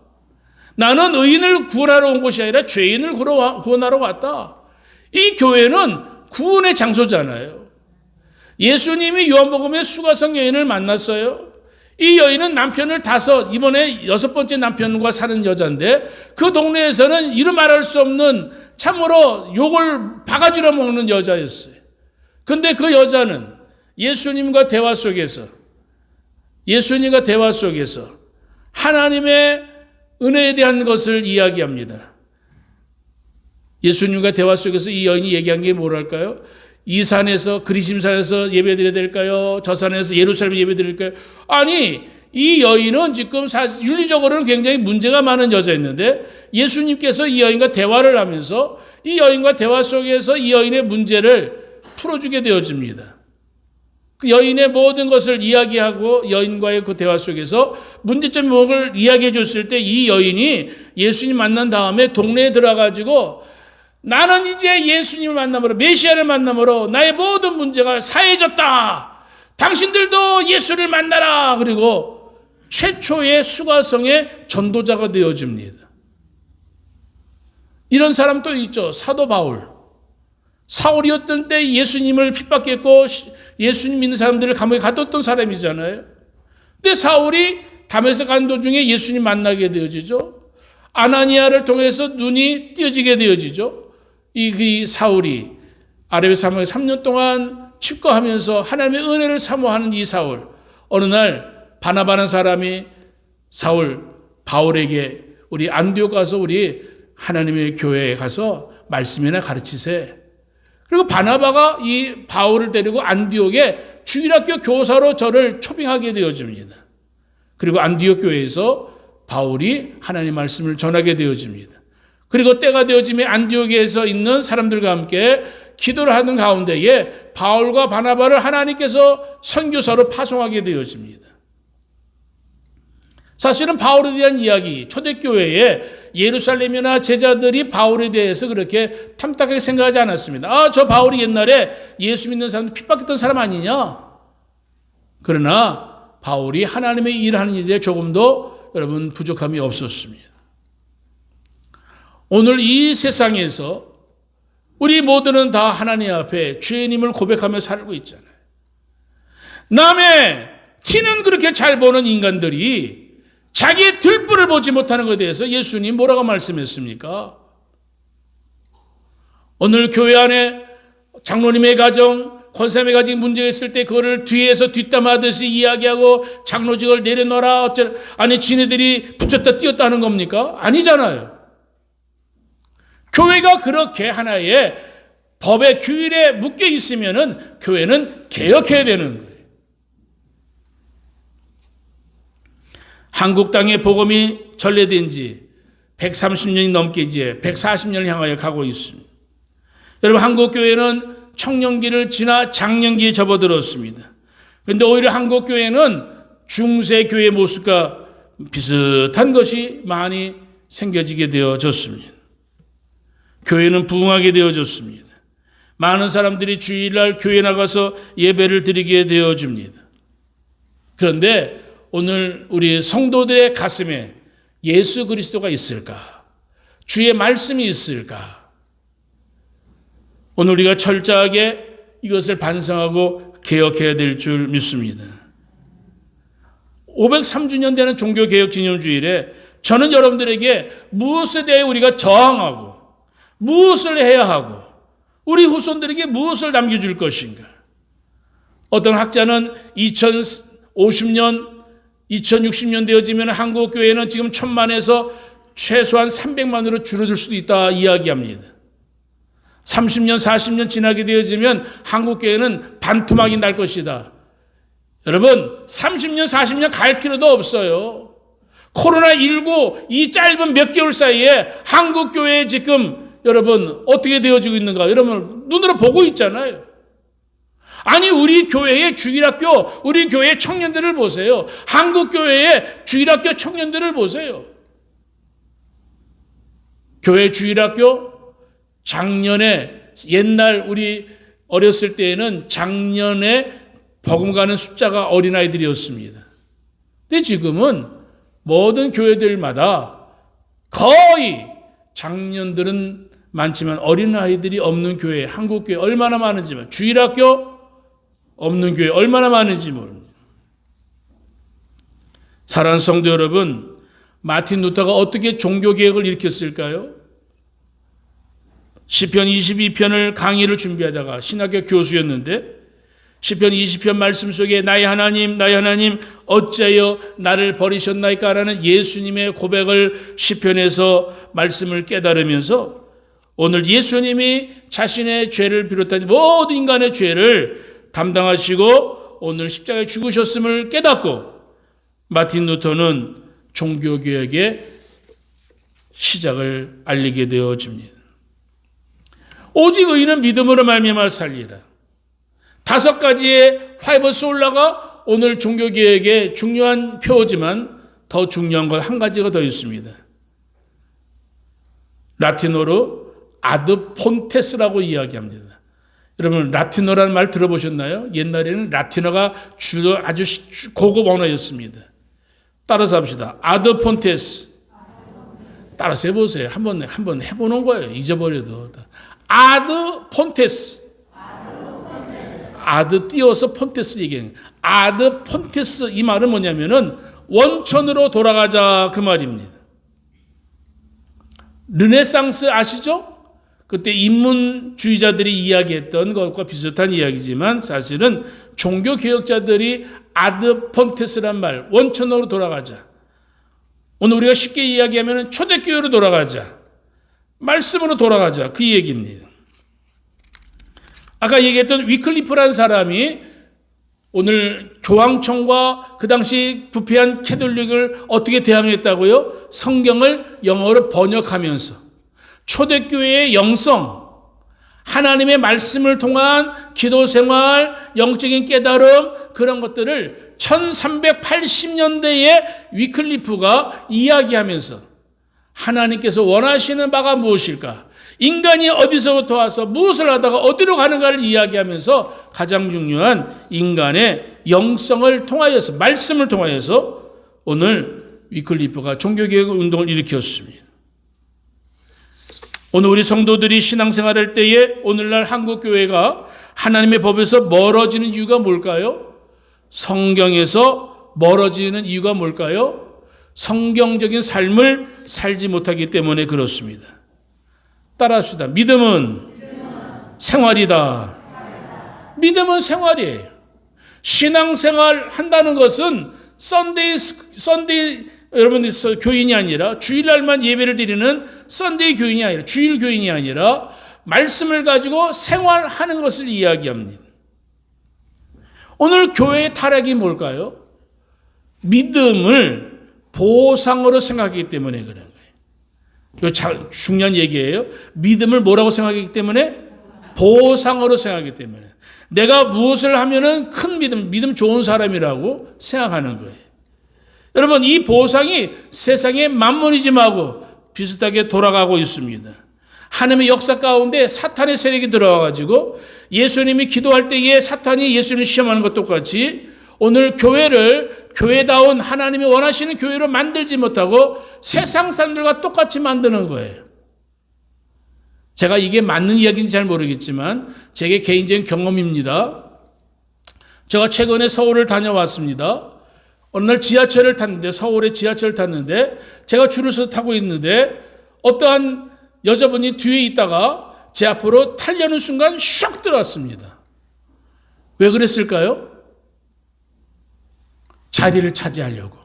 나는 의인을 구원하러 온 것이 아니라 죄인을 구원하러 왔다. 이 교회는 구원의 장소잖아요. 예수님이 요한복음에 수가성 여인을 만났어요. 이 여인은 남편을 이번에 6번째 남편과 사는 여자인데 그 동네에서는 이루 말할 수 없는 참으로 욕을 바가지로 먹는 여자였어요. 그런데 그 여자는 예수님과 대화 속에서 하나님의 은혜에 대한 것을 이야기합니다. 예수님과 대화 속에서 이 여인이 얘기한 게 뭐랄까요? 이 산에서 그리심산에서 예배드려야 될까요? 저 산에서 예루살렘에 예배드릴까요? 아니 이 여인은 지금 윤리적으로는 굉장히 문제가 많은 여자였는데 예수님께서 이 여인과 대화를 하면서 이 여인과 대화 속에서 이 여인의 문제를 풀어주게 되어집니다. 그 여인의 모든 것을 이야기하고 여인과의 그 대화 속에서 문제점 을 이야기해 줬을 때 이 여인이 예수님 만난 다음에 동네에 들어가지고 나는 이제 예수님을 만남으로 메시아를 만남으로 나의 모든 문제가 사해졌다. 당신들도 예수를 만나라. 그리고 최초의 수가성의 전도자가 되어집니다. 이런 사람 또 있죠. 사도 바울. 사울이었던 때 예수님을 핍박했고 예수님 믿는 사람들을 감옥에 가뒀던 사람이잖아요. 근데 사울이 담에색 가는 도중에 예수님 만나게 되어지죠. 아나니아를 통해서 눈이 띄어지게 되어지죠. 이 사울이 아라비아 사막에 3년 동안 칩거하면서 하나님의 은혜를 사모하는 이 사울. 어느 날 바나바라는 사람이 바울에게 우리 안디옥 가서 우리 하나님의 교회에 가서 말씀이나 가르치세. 그리고 바나바가 이 바울을 데리고 안디옥에 주일학교 교사로 저를 초빙하게 되어집니다. 그리고 안디옥 교회에서 바울이 하나님 말씀을 전하게 되어집니다. 그리고 때가 되어지면 안디옥에서 있는 사람들과 함께 기도를 하는 가운데에 바울과 바나바를 하나님께서 선교사로 파송하게 되어집니다. 사실은 바울에 대한 이야기, 초대교회에 예루살렘이나 제자들이 바울에 대해서 그렇게 탐탁하게 생각하지 않았습니다. 저 바울이 옛날에 예수 믿는 사람들 핍박했던 사람 아니냐? 그러나 바울이 하나님의 일하는 일에 조금도 여러분 부족함이 없었습니다. 오늘 이 세상에서 우리 모두는 다 하나님 앞에 죄인임을 고백하며 살고 있잖아요. 남의 티는 그렇게 잘 보는 인간들이 자기의 들불을 보지 못하는 것에 대해서 예수님 뭐라고 말씀했습니까? 오늘 교회 안에 장로님의 가정, 권사님이 가진 문제가 있을 때 그거를 뒤에서 뒷담화하듯이 이야기하고 장로직을 내려놓아라 어쩌라. 아니 지네들이 붙였다 띄었다 하는 겁니까? 아니잖아요. 교회가 그렇게 하나의 법의 규율에 묶여 있으면은 교회는 개혁해야 되는 거예요. 한국 땅에 복음이 전래된 지 130년이 넘게 이제 140년을 향하여 가고 있습니다. 여러분 한국 교회는 청년기를 지나 장년기에 접어들었습니다. 그런데 오히려 한국 교회는 중세 교회의 모습과 비슷한 것이 많이 생겨지게 되어졌습니다. 교회는 부흥하게 되어졌습니다. 많은 사람들이 주일날 교회 나가서 예배를 드리게 되어집니다. 그런데 오늘 우리 성도들의 가슴에 예수 그리스도가 있을까? 주의 말씀이 있을까? 오늘 우리가 철저하게 이것을 반성하고 개혁해야 될 줄 믿습니다. 503주년 되는 종교개혁기념주일에 저는 여러분들에게 무엇에 대해 우리가 저항하고 무엇을 해야 하고 우리 후손들에게 무엇을 남겨줄 것인가? 어떤 학자는 2050년 2060년 되어지면 한국 교회는 지금 1000만에서 최소한 300만으로 줄어들 수도 있다 이야기합니다. 30년, 40년 지나게 되어지면 한국 교회는 반토막이 날 것이다. 여러분, 30년, 40년 갈 필요도 없어요. 코로나19 이 짧은 몇 개월 사이에 한국 교회에 지금 여러분 어떻게 되어지고 있는가? 여러분 눈으로 보고 있잖아요. 아니 우리 교회의 주일학교, 우리 교회의 청년들을 보세요. 한국 교회의 주일학교 청년들을 보세요. 교회 주일학교 작년에 옛날 우리 어렸을 때에는 작년에 복음 가는 숫자가 어린아이들이었습니다. 근데 지금은 모든 교회들마다 거의 작년들은 많지만 어린아이들이 없는 교회, 한국 교회 얼마나 많은지만 주일학교 없는 교회 얼마나 많은지 모릅니다. 사랑하는 성도 여러분, 마틴 루터가 어떻게 종교개혁을 일으켰을까요? 시편 22편을 강의를 준비하다가 신학교 교수였는데 시편 20편 말씀 속에 나의 하나님 어찌하여 나를 버리셨나이까 라는 예수님의 고백을 시편에서 말씀을 깨달으면서 오늘 예수님이 자신의 죄를 비롯한 모든 인간의 죄를 담당하시고 오늘 십자가에 죽으셨음을 깨닫고 마틴 루터는 종교개혁의 시작을 알리게 되어집니다. 오직 의인은 믿음으로 말미암아 살리라. 5가지의 파이브 솔라가 오늘 종교개혁의 중요한 표어지만 더 중요한 건 한 가지가 더 있습니다. 라틴어로 아드 폰테스라고 이야기합니다. 여러분 라틴어라는 말 들어보셨나요? 옛날에는 라틴어가 주로 아주 고급 언어였습니다. 따라서 합시다. 아드 폰테스. 따라서 해보세요. 한번 해보는 거예요. 잊어버려도. 아드 폰테스. 아드 띄워서 폰테스 얘기해요. 아드 폰테스 이 말은 뭐냐면은 원천으로 돌아가자 그 말입니다. 르네상스 아시죠? 그때 인문주의자들이 이야기했던 것과 비슷한 이야기지만 사실은 종교개혁자들이 아드 폰테스란 말, 원천으로 돌아가자. 오늘 우리가 쉽게 이야기하면 초대교회로 돌아가자. 말씀으로 돌아가자. 그 얘기입니다. 아까 얘기했던 위클리프라는 사람이 오늘 교황청과 그 당시 부패한 캐톨릭을 어떻게 대항했다고요? 성경을 영어로 번역하면서 초대교회의 영성, 하나님의 말씀을 통한 기도생활, 영적인 깨달음 그런 것들을 1380년대에 위클리프가 이야기하면서 하나님께서 원하시는 바가 무엇일까? 인간이 어디서부터 와서 무엇을 하다가 어디로 가는가를 이야기하면서 가장 중요한 인간의 영성을 통하여서 말씀을 통하여서 오늘 위클리프가 종교개혁 운동을 일으켰습니다. 오늘 우리 성도들이 신앙생활할 때에 오늘날 한국교회가 하나님의 법에서 멀어지는 이유가 뭘까요? 성경에서 멀어지는 이유가 뭘까요? 성경적인 삶을 살지 못하기 때문에 그렇습니다. 따라합시다. 믿음은 생활이다. 믿음은 생활이에요. 신앙생활 한다는 것은 썬데이 여러분 교인이 아니라 주일날만 예배를 드리는 썬데이 교인이 아니라 주일 교인이 아니라 말씀을 가지고 생활하는 것을 이야기합니다. 오늘 교회의 타락이 뭘까요? 믿음을 보상으로 생각하기 때문에 그런 거예요. 이거 중요한 얘기예요. 믿음을 뭐라고 생각하기 때문에? 보상으로 생각하기 때문에. 내가 무엇을 하면은 큰 믿음 좋은 사람이라고 생각하는 거예요. 여러분, 이 보상이 세상의 만몬이즘하고 비슷하게 돌아가고 있습니다. 하나님의 역사 가운데 사탄의 세력이 들어와가지고 예수님이 기도할 때에 사탄이 예수님을 시험하는 것 똑같이 오늘 교회를 교회다운 하나님이 원하시는 교회로 만들지 못하고 세상 사람들과 똑같이 만드는 거예요. 제가 이게 맞는 이야기인지 잘 모르겠지만 제게 개인적인 경험입니다. 제가 최근에 서울을 다녀왔습니다. 어느 날 지하철을 탔는데 서울에 지하철을 탔는데 제가 줄을 서서 타고 있는데 어떠한 여자분이 뒤에 있다가 제 앞으로 타려는 순간 슉 들어왔습니다. 왜 그랬을까요? 자리를 차지하려고.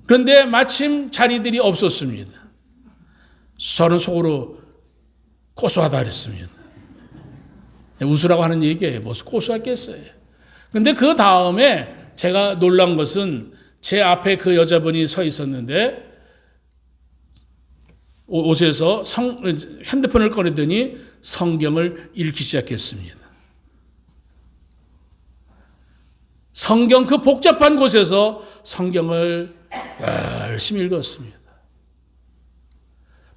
그런데 마침 자리들이 없었습니다. 저는 속으로 고소하다 그랬습니다. 웃으라고 하는 얘기예요. 무슨 고소했겠어요. 그런데 그 다음에 제가 놀란 것은 제 앞에 그 여자분이 서 있었는데 옷에서 핸드폰을 꺼내더니 성경을 읽기 시작했습니다. 성경 그 복잡한 곳에서 성경을 열심히 읽었습니다.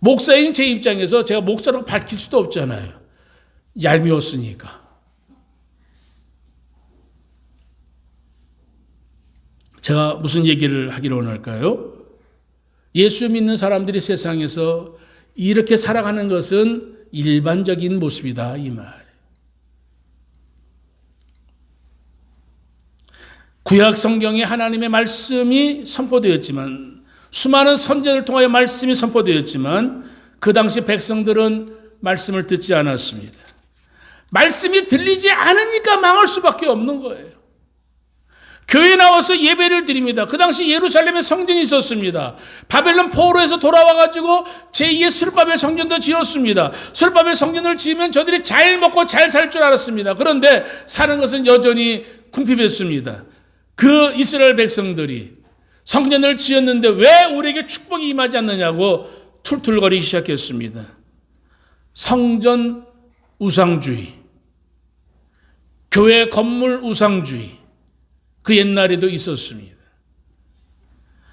목사인 제 입장에서 제가 목사라고 밝힐 수도 없잖아요. 얄미웠으니까. 제가 무슨 얘기를 하기를 원할까요? 예수 믿는 사람들이 세상에서 이렇게 살아가는 것은 일반적인 모습이다 이 말. 구약 성경에 하나님의 말씀이 선포되었지만 수많은 선지자를 통하여 말씀이 선포되었지만 그 당시 백성들은 말씀을 듣지 않았습니다. 말씀이 들리지 않으니까 망할 수밖에 없는 거예요. 교회에 나와서 예배를 드립니다. 그 당시 예루살렘에 성전이 있었습니다. 바벨론 포로에서 돌아와가지고 제2의 스룹바벨 성전도 지었습니다. 스룹바벨 성전을 지으면 저들이 잘 먹고 잘 살 줄 알았습니다. 그런데 사는 것은 여전히 궁핍했습니다. 그 이스라엘 백성들이 성전을 지었는데 왜 우리에게 축복이 임하지 않느냐고 툴툴거리기 시작했습니다. 성전 우상주의, 교회 건물 우상주의, 그 옛날에도 있었습니다.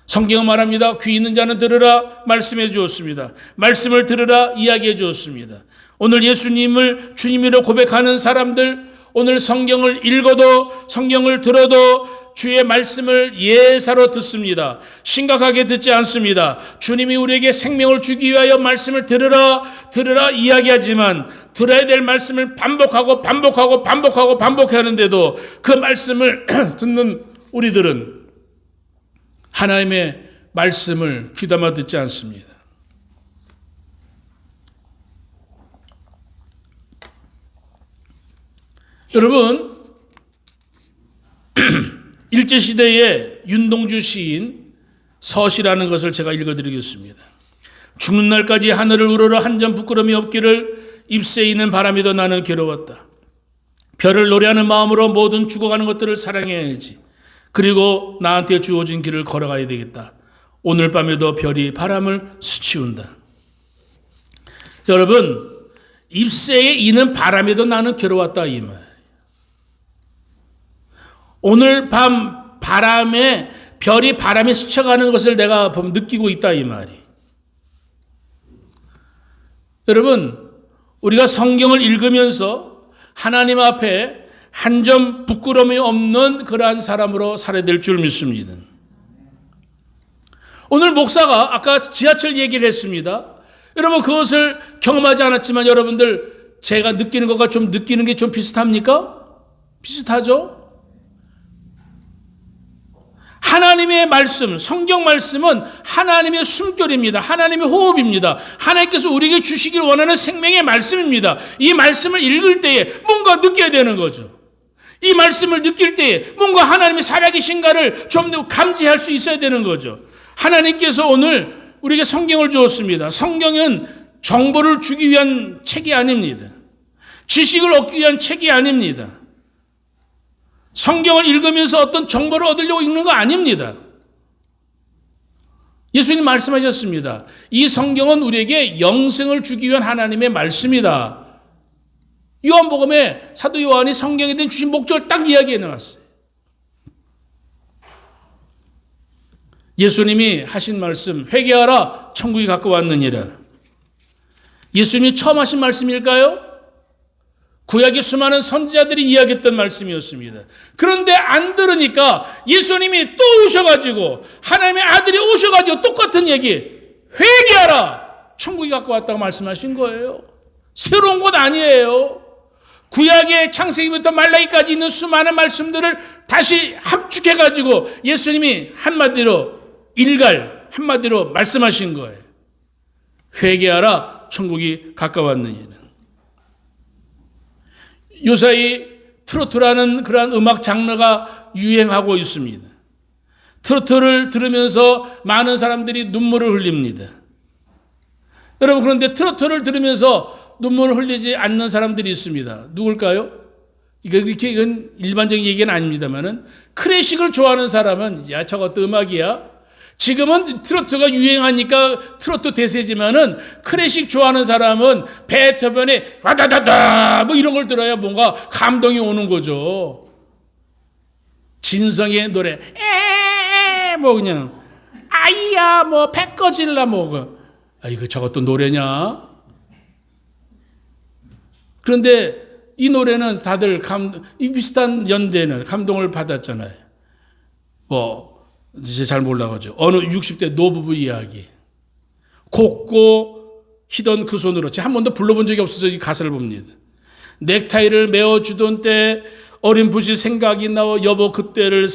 성경은 말합니다. 귀 있는 자는 들으라 말씀해 주었습니다. 말씀을 들으라 이야기해 주었습니다. 오늘 예수님을 주님으로 고백하는 사람들, 오늘 성경을 읽어도 성경을 들어도 주의 말씀을 예사로 듣습니다. 심각하게 듣지 않습니다. 주님이 우리에게 생명을 주기 위하여 말씀을 들으라 이야기하지만 들어야 될 말씀을 반복하고 반복하는데도 그 말씀을 듣는 우리들은 하나님의 말씀을 귀담아 듣지 않습니다. 여러분, 일제시대의 윤동주 시인 서시라는 것을 제가 읽어드리겠습니다. 죽는 날까지 하늘을 우러러 한 점 부끄러움이 없기를 입새이는 바람이도 나는 괴로웠다. 별을 노래하는 마음으로 모든 죽어가는 것들을 사랑해야지. 그리고 나한테 주어진 길을 걸어가야 되겠다. 오늘 밤에도 별이 바람을 스치운다. 여러분, 입새에 이는 바람에도 나는 괴로웠다 이 말. 오늘 밤 바람에 별이 바람에 스쳐가는 것을 내가 느끼고 있다 이 말이. 여러분, 우리가 성경을 읽으면서 하나님 앞에 한 점 부끄러움이 없는 그러한 사람으로 살아야 될 줄 믿습니다. 오늘 목사가 아까 지하철 얘기를 했습니다. 여러분, 그것을 경험하지 않았지만 여러분들 제가 느끼는 것과 좀 느끼는 게 좀 비슷합니까? 비슷하죠? 하나님의 말씀, 성경 말씀은 하나님의 숨결입니다. 하나님의 호흡입니다. 하나님께서 우리에게 주시기를 원하는 생명의 말씀입니다. 이 말씀을 읽을 때에 뭔가 느껴야 되는 거죠. 이 말씀을 느낄 때에 뭔가 하나님의 살아계신가를 좀 더 감지할 수 있어야 되는 거죠. 하나님께서 오늘 우리에게 성경을 주었습니다. 성경은 정보를 주기 위한 책이 아닙니다. 지식을 얻기 위한 책이 아닙니다. 성경을 읽으면서 어떤 정보를 얻으려고 읽는 거 아닙니다. 예수님 말씀하셨습니다. 이 성경은 우리에게 영생을 주기 위한 하나님의 말씀이다. 요한복음에 사도 요한이 성경에 대한 주신 목적을 딱 이야기해 나왔어요. 예수님이 하신 말씀, 회개하라 천국이 가까웠느니라. 예수님이 처음 하신 말씀일까요? 구약의 수많은 선지자들이 이야기했던 말씀이었습니다. 그런데 안 들으니까 예수님이 또 오셔가지고 하나님의 아들이 오셔가지고 똑같은 얘기, 회개하라 천국이 가까웠다고 말씀하신 거예요. 새로운 것 아니에요. 구약의 창세기부터 말라기까지 있는 수많은 말씀들을 다시 합축해가지고 예수님이 한마디로 한마디로 말씀하신 거예요. 회개하라 천국이 가까웠느니라. 요사이 트로트라는 그러한 음악 장르가 유행하고 있습니다. 트로트를 들으면서 많은 사람들이 눈물을 흘립니다. 여러분, 그런데 트로트를 들으면서 눈물을 흘리지 않는 사람들이 있습니다. 누굴까요? 이건 일반적인 얘기는 아닙니다만은 클래식을 좋아하는 사람은 야, 저것도 음악이야. 지금은 트로트가 유행하니까 트로트 대세지만은 클래식 좋아하는 사람은 베토벤의 와다다다 뭐 이런 걸 들어야 뭔가 감동이 오는 거죠. 진성의 노래 뭐 그냥 아이야 뭐 배 꺼질라 뭐 이거 저것도 노래냐? 그런데 이 노래는 다들 이 비슷한 연대는 감동을 받았잖아요. 이제 잘 몰라가지고 어느 60대 노부부 이야기, 곱고 희던 그 손으로 제가 한 번도 불러본 적이 없어서 이 가사를 봅니다. 넥타이를 메어주던 때 어렴풋이 생각이 나와 여보 그때를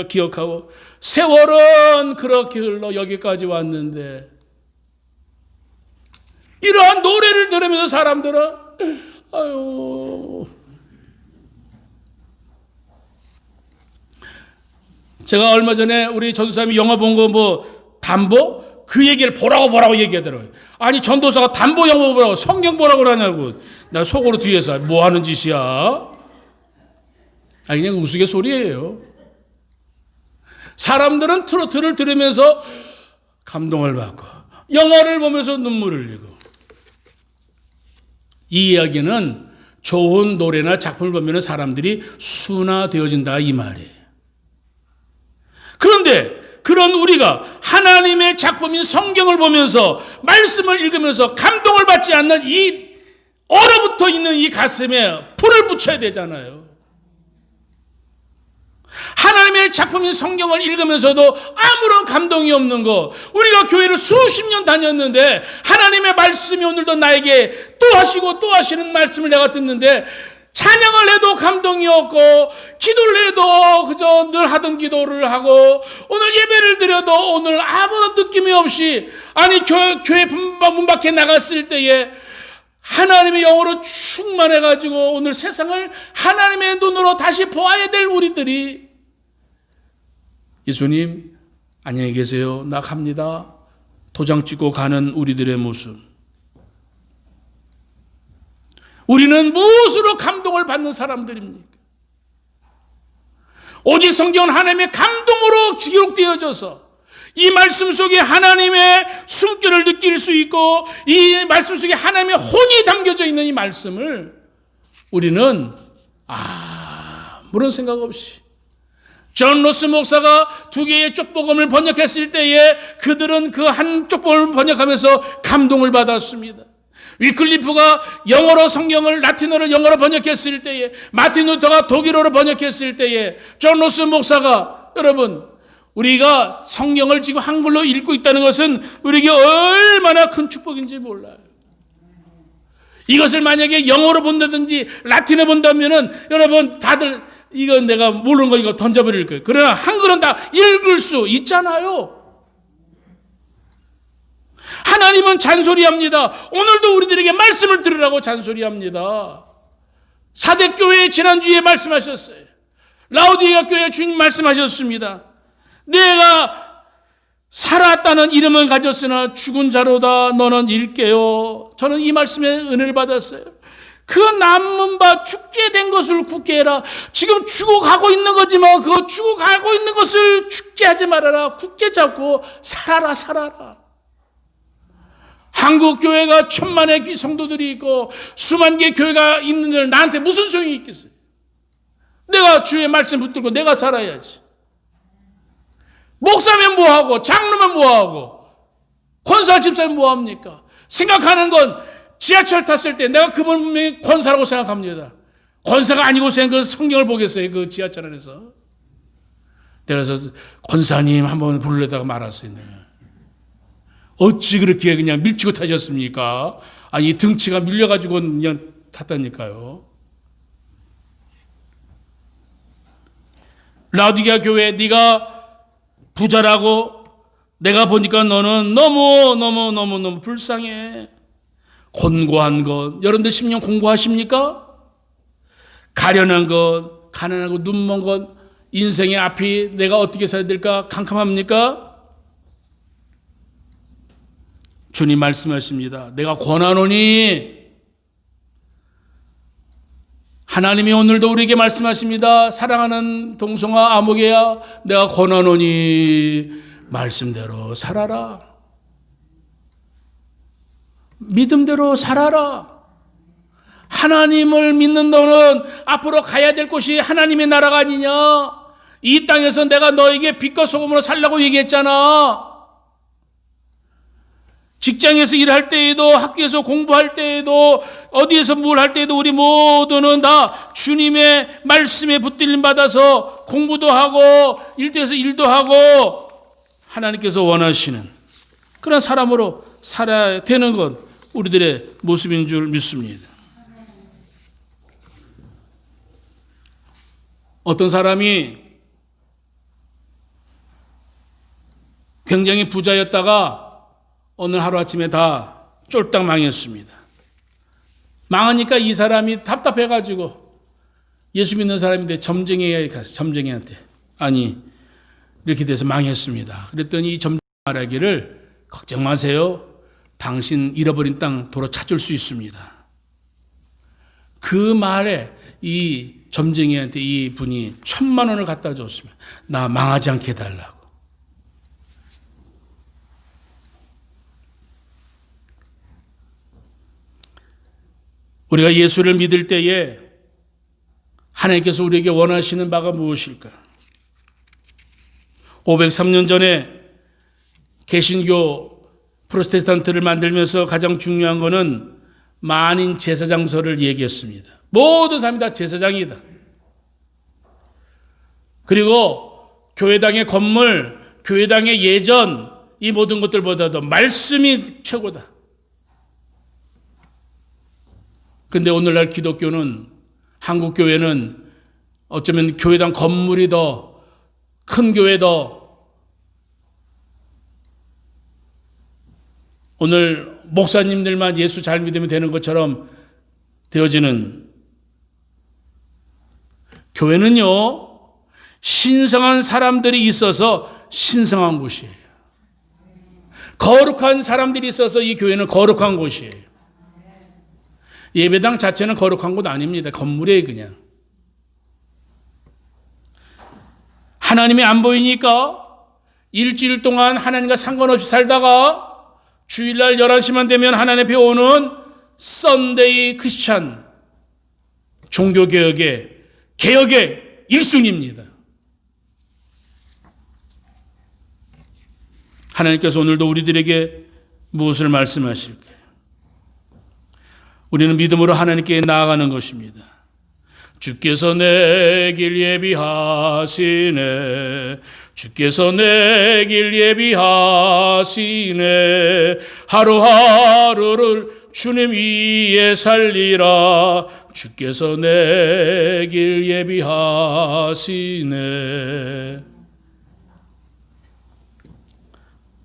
기억하고 세월은 그렇게 흘러 여기까지 왔는데, 이러한 노래를 들으면서 사람들은 아유, 제가 얼마 전에 우리 전도사님이 영화 본 거 담보? 그 얘기를 보라고 얘기하더라고요. 아니, 전도사가 담보 영화 보라고 성경 보라고 그러냐고. 나 속으로 뒤에서 뭐 하는 짓이야? 그냥 우스갯소리예요. 사람들은 트로트를 들으면서 감동을 받고 영화를 보면서 눈물을 흘리고, 이 이야기는 좋은 노래나 작품을 보면 사람들이 순화되어진다 이 말이에요. 그런데 그런 우리가 하나님의 작품인 성경을 보면서 말씀을 읽으면서 감동을 받지 않는 이 얼어붙어 있는 이 가슴에 불을 붙여야 되잖아요. 하나님의 작품인 성경을 읽으면서도 아무런 감동이 없는 거, 우리가 교회를 수십 년 다녔는데 하나님의 말씀이 오늘도 나에게 또 하시고 또 하시는 말씀을 내가 듣는데 찬양을 해도 감동이 없고 기도를 해도 그저 늘 하던 기도를 하고 오늘 예배를 드려도 오늘 아무런 느낌이 없이, 아니 교회 문 밖에 나갔을 때에 하나님의 영으로 충만해가지고 오늘 세상을 하나님의 눈으로 다시 보아야 될 우리들이, 예수님 안녕히 계세요 나 갑니다 도장 찍고 가는 우리들의 모습, 우리는 무엇으로 감동을 받는 사람들입니까? 오직 성경은 하나님의 감동으로 기록되어져서 이 말씀 속에 하나님의 숨결을 느낄 수 있고 이 말씀 속에 하나님의 혼이 담겨져 있는 이 말씀을 우리는 아무런 생각 없이, 존 로스 목사가 2개의 쪽복음을 번역했을 때에 그들은 그 한 쪽복음을 번역하면서 감동을 받았습니다. 위클리프가 영어로 성경을 라틴어로 영어로 번역했을 때에, 마틴 루터가 독일어로 번역했을 때에, 존 로스 목사가, 여러분 우리가 성경을 지금 한글로 읽고 있다는 것은 우리에게 얼마나 큰 축복인지 몰라요. 이것을 만약에 영어로 본다든지 라틴어 본다면은 여러분 다들 이건 내가 모르는 거 이거 던져버릴 거예요. 그러나 한글은 다 읽을 수 있잖아요. 하나님은 잔소리합니다. 오늘도 우리들에게 말씀을 들으라고 잔소리합니다. 사대교회에 지난주에 말씀하셨어요. 라우디게아 교회 주님 말씀하셨습니다. 내가 살았다는 이름은 가졌으나 죽은 자로다 너는 일깨요. 저는 이 말씀에 은혜를 받았어요. 그 남은 바 죽게 된 것을 굳게 해라. 지금 죽어가고 있는 거지만 그 죽어가고 있는 것을 죽게 하지 말아라. 굳게 잡고 살아라. 한국 교회가 1000만의 성도들이 있고 수만 개의 교회가 있는데 나한테 무슨 소용이 있겠어요? 내가 주의 말씀 붙들고 내가 살아야지. 목사면 뭐하고 장로면 뭐하고 권사 집사면 뭐합니까? 생각하는 건 지하철 탔을 때 내가 그분 분명히 권사라고 생각합니다. 권사가 아니고 그 성경을 보겠어요. 그 지하철 안에서. 그래서 권사님 한번 부르려다가 말았어요. 어찌 그렇게 그냥 밀치고 타셨습니까? 아니 등치가 밀려가지고 그냥 탔다니까요. 라우디게아 교회 네가 부자라고 내가 보니까 너는 너무 불쌍해. 곤고한 것. 여러분들 10년 공고하십니까? 가련한 것, 가난하고 눈먼 것, 인생의 앞이 내가 어떻게 살아야 될까 캄캄합니까? 주님 말씀하십니다. 내가 권하노니. 하나님이 오늘도 우리에게 말씀하십니다. 사랑하는 동성아 아무개야, 내가 권하노니 말씀대로 살아라. 믿음대로 살아라. 하나님을 믿는 너는 앞으로 가야 될 곳이 하나님의 나라가 아니냐. 이 땅에서 내가 너에게 빛과 소금으로 살라고 얘기했잖아. 직장에서 일할 때에도 학교에서 공부할 때에도 어디에서 뭘 할 때에도 우리 모두는 다 주님의 말씀에 붙들림 받아서 공부도 하고 일터에서 일도 하고 하나님께서 원하시는 그런 사람으로 살아야 되는 것 우리들의 모습인 줄 믿습니다. 어떤 사람이 굉장히 부자였다가 오늘 하루아침에 다 쫄딱 망했습니다. 망하니까 이 사람이 답답해가지고 예수 믿는 사람인데 점쟁이한테 아니 이렇게 돼서 망했습니다. 그랬더니 이 점쟁이 말하기를 걱정 마세요. 당신 잃어버린 땅 도로 찾을 수 있습니다. 그 말에 이 점쟁이한테 이 분이 1000만 원을 갖다 줬으면 나 망하지 않게 해달라고. 우리가 예수를 믿을 때에 하나님께서 우리에게 원하시는 바가 무엇일까? 503년 전에 개신교 프로테스탄트를 만들면서 가장 중요한 것은 만인 제사장설을 얘기했습니다. 모든 사람이 다 제사장이다. 그리고 교회당의 건물, 교회당의 예전 이 모든 것들보다도 말씀이 최고다. 그런데 오늘날 기독교는 한국 교회는 어쩌면 교회당 건물이 더 큰 교회 더 오늘 목사님들만 예수 잘 믿으면 되는 것처럼 되어지는 교회는요 신성한 사람들이 있어서 신성한 곳이에요. 거룩한 사람들이 있어서 이 교회는 거룩한 곳이에요. 예배당 자체는 거룩한 곳 아닙니다. 건물이에요 그냥. 하나님이 안 보이니까 일주일 동안 하나님과 상관없이 살다가 주일날 11시만 되면 하나님 앞에 오는 썬데이 크리스찬 종교개혁의 1순위입니다. 하나님께서 오늘도 우리들에게 무엇을 말씀하실까요? 우리는 믿음으로 하나님께 나아가는 것입니다. 주께서 내 길 예비하시네. 주께서 내 길 예비하시네. 하루하루를 주님 위에 살리라. 주께서 내 길 예비하시네.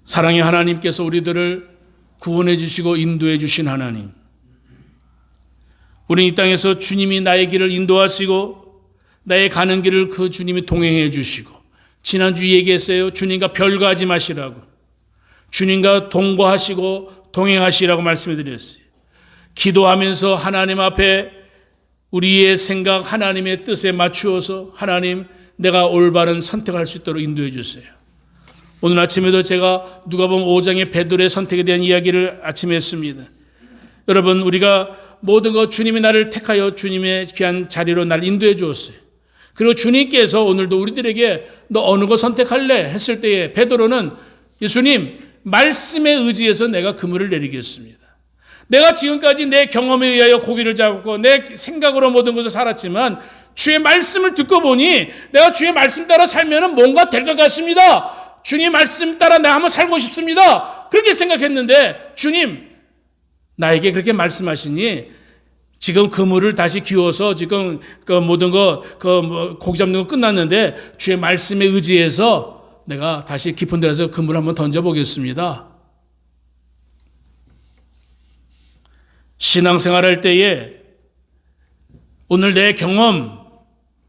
사랑의 하나님께서 우리들을 구원해 주시고 인도해 주신 하나님. 우리 이 땅에서 주님이 나의 길을 인도하시고 나의 가는 길을 그 주님이 동행해 주시고, 지난주 얘기했어요. 주님과 별거하지 마시라고. 주님과 동거하시고 동행하시라고 말씀해 드렸어요. 기도하면서 하나님 앞에 우리의 생각 하나님의 뜻에 맞추어서 하나님, 내가 올바른 선택할 수 있도록 인도해 주세요. 오늘 아침에도 제가 누가복음 5장의 베드로의 선택에 대한 이야기를 아침에 했습니다. 여러분, 우리가 모든 것 주님이 나를 택하여 주님의 귀한 자리로 나를 인도해 주었어요. 그리고 주님께서 오늘도 우리들에게 너 어느 거 선택할래? 했을 때에 베드로는 예수님, 말씀에 의지해서 내가 그물을 내리겠습니다. 내가 지금까지 내 경험에 의하여 고기를 잡고 내 생각으로 모든 것을 살았지만 주의 말씀을 듣고 보니 내가 주의 말씀 따라 살면 뭔가 될 것 같습니다. 주님 말씀 따라 내가 한번 살고 싶습니다. 그렇게 생각했는데 주님, 나에게 그렇게 말씀하시니 지금 그물을 다시 기워서 지금 그 모든 거, 고기 잡는 거 끝났는데 주의 말씀에 의지해서 내가 다시 깊은 데서 그물을 한번 던져보겠습니다. 신앙생활 할 때에 오늘 내 경험,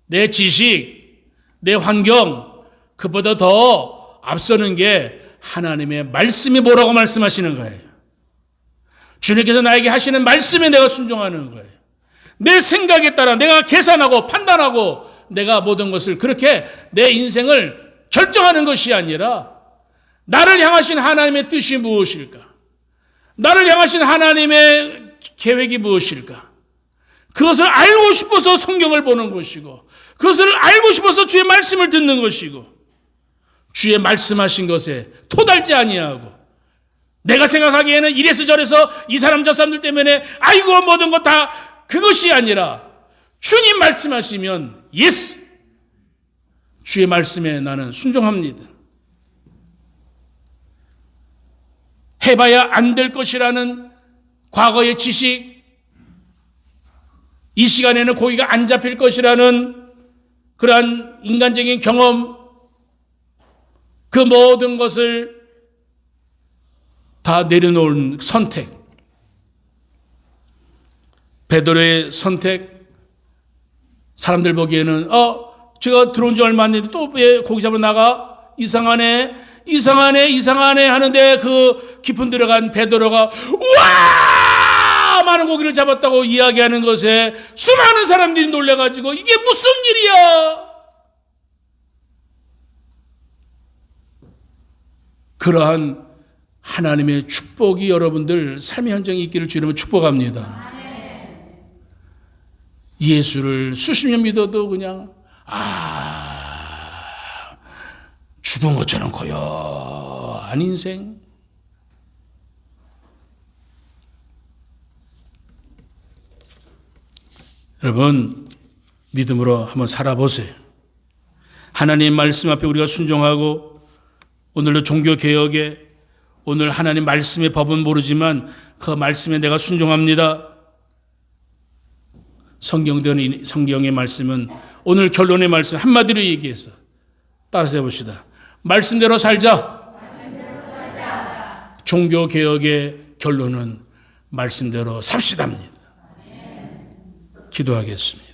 내 지식, 내 환경, 그보다 더 앞서는 게 하나님의 말씀이 뭐라고 말씀하시는 거예요. 주님께서 나에게 하시는 말씀에 내가 순종하는 거예요. 내 생각에 따라 내가 계산하고 판단하고 내가 모든 것을 그렇게 내 인생을 결정하는 것이 아니라 나를 향하신 하나님의 뜻이 무엇일까? 나를 향하신 하나님의 계획이 무엇일까? 그것을 알고 싶어서 성경을 보는 것이고, 그것을 알고 싶어서 주의 말씀을 듣는 것이고, 주의 말씀하신 것에 토달지 아니하고, 내가 생각하기에는 이래서 저래서 이 사람 저 사람들 때문에 아이고 모든 것 다 그것이 아니라 주님 말씀하시면 예스, 주의 말씀에 나는 순종합니다. 해봐야 안 될 것이라는 과거의 지식, 이 시간에는 고기가 안 잡힐 것이라는 그러한 인간적인 경험, 그 모든 것을 다 내려놓은 선택, 베드로의 선택. 사람들 보기에는 제가 들어온 지 얼마 안 됐는데 또 왜 고기 잡으러 나가? 이상하네 하는데 그 깊은 들어간 베드로가 우와 많은 고기를 잡았다고 이야기하는 것에 수많은 사람들이 놀래가지고 이게 무슨 일이야? 그러한 하나님의 축복이 여러분들 삶의 현장에 있기를 주님을 축복합니다. 예수를 수십 년 믿어도 그냥 죽은 것처럼 고요한 인생. 여러분, 믿음으로 한번 살아보세요. 하나님 말씀 앞에 우리가 순종하고, 오늘도 종교개혁에 오늘 하나님 말씀의 법은 모르지만 그 말씀에 내가 순종합니다. 성경의 말씀은 오늘 결론의 말씀 한마디로 얘기해서 따라서 해봅시다. 말씀대로 살자. 종교개혁의 결론은 말씀대로 삽시다입니다. 기도하겠습니다.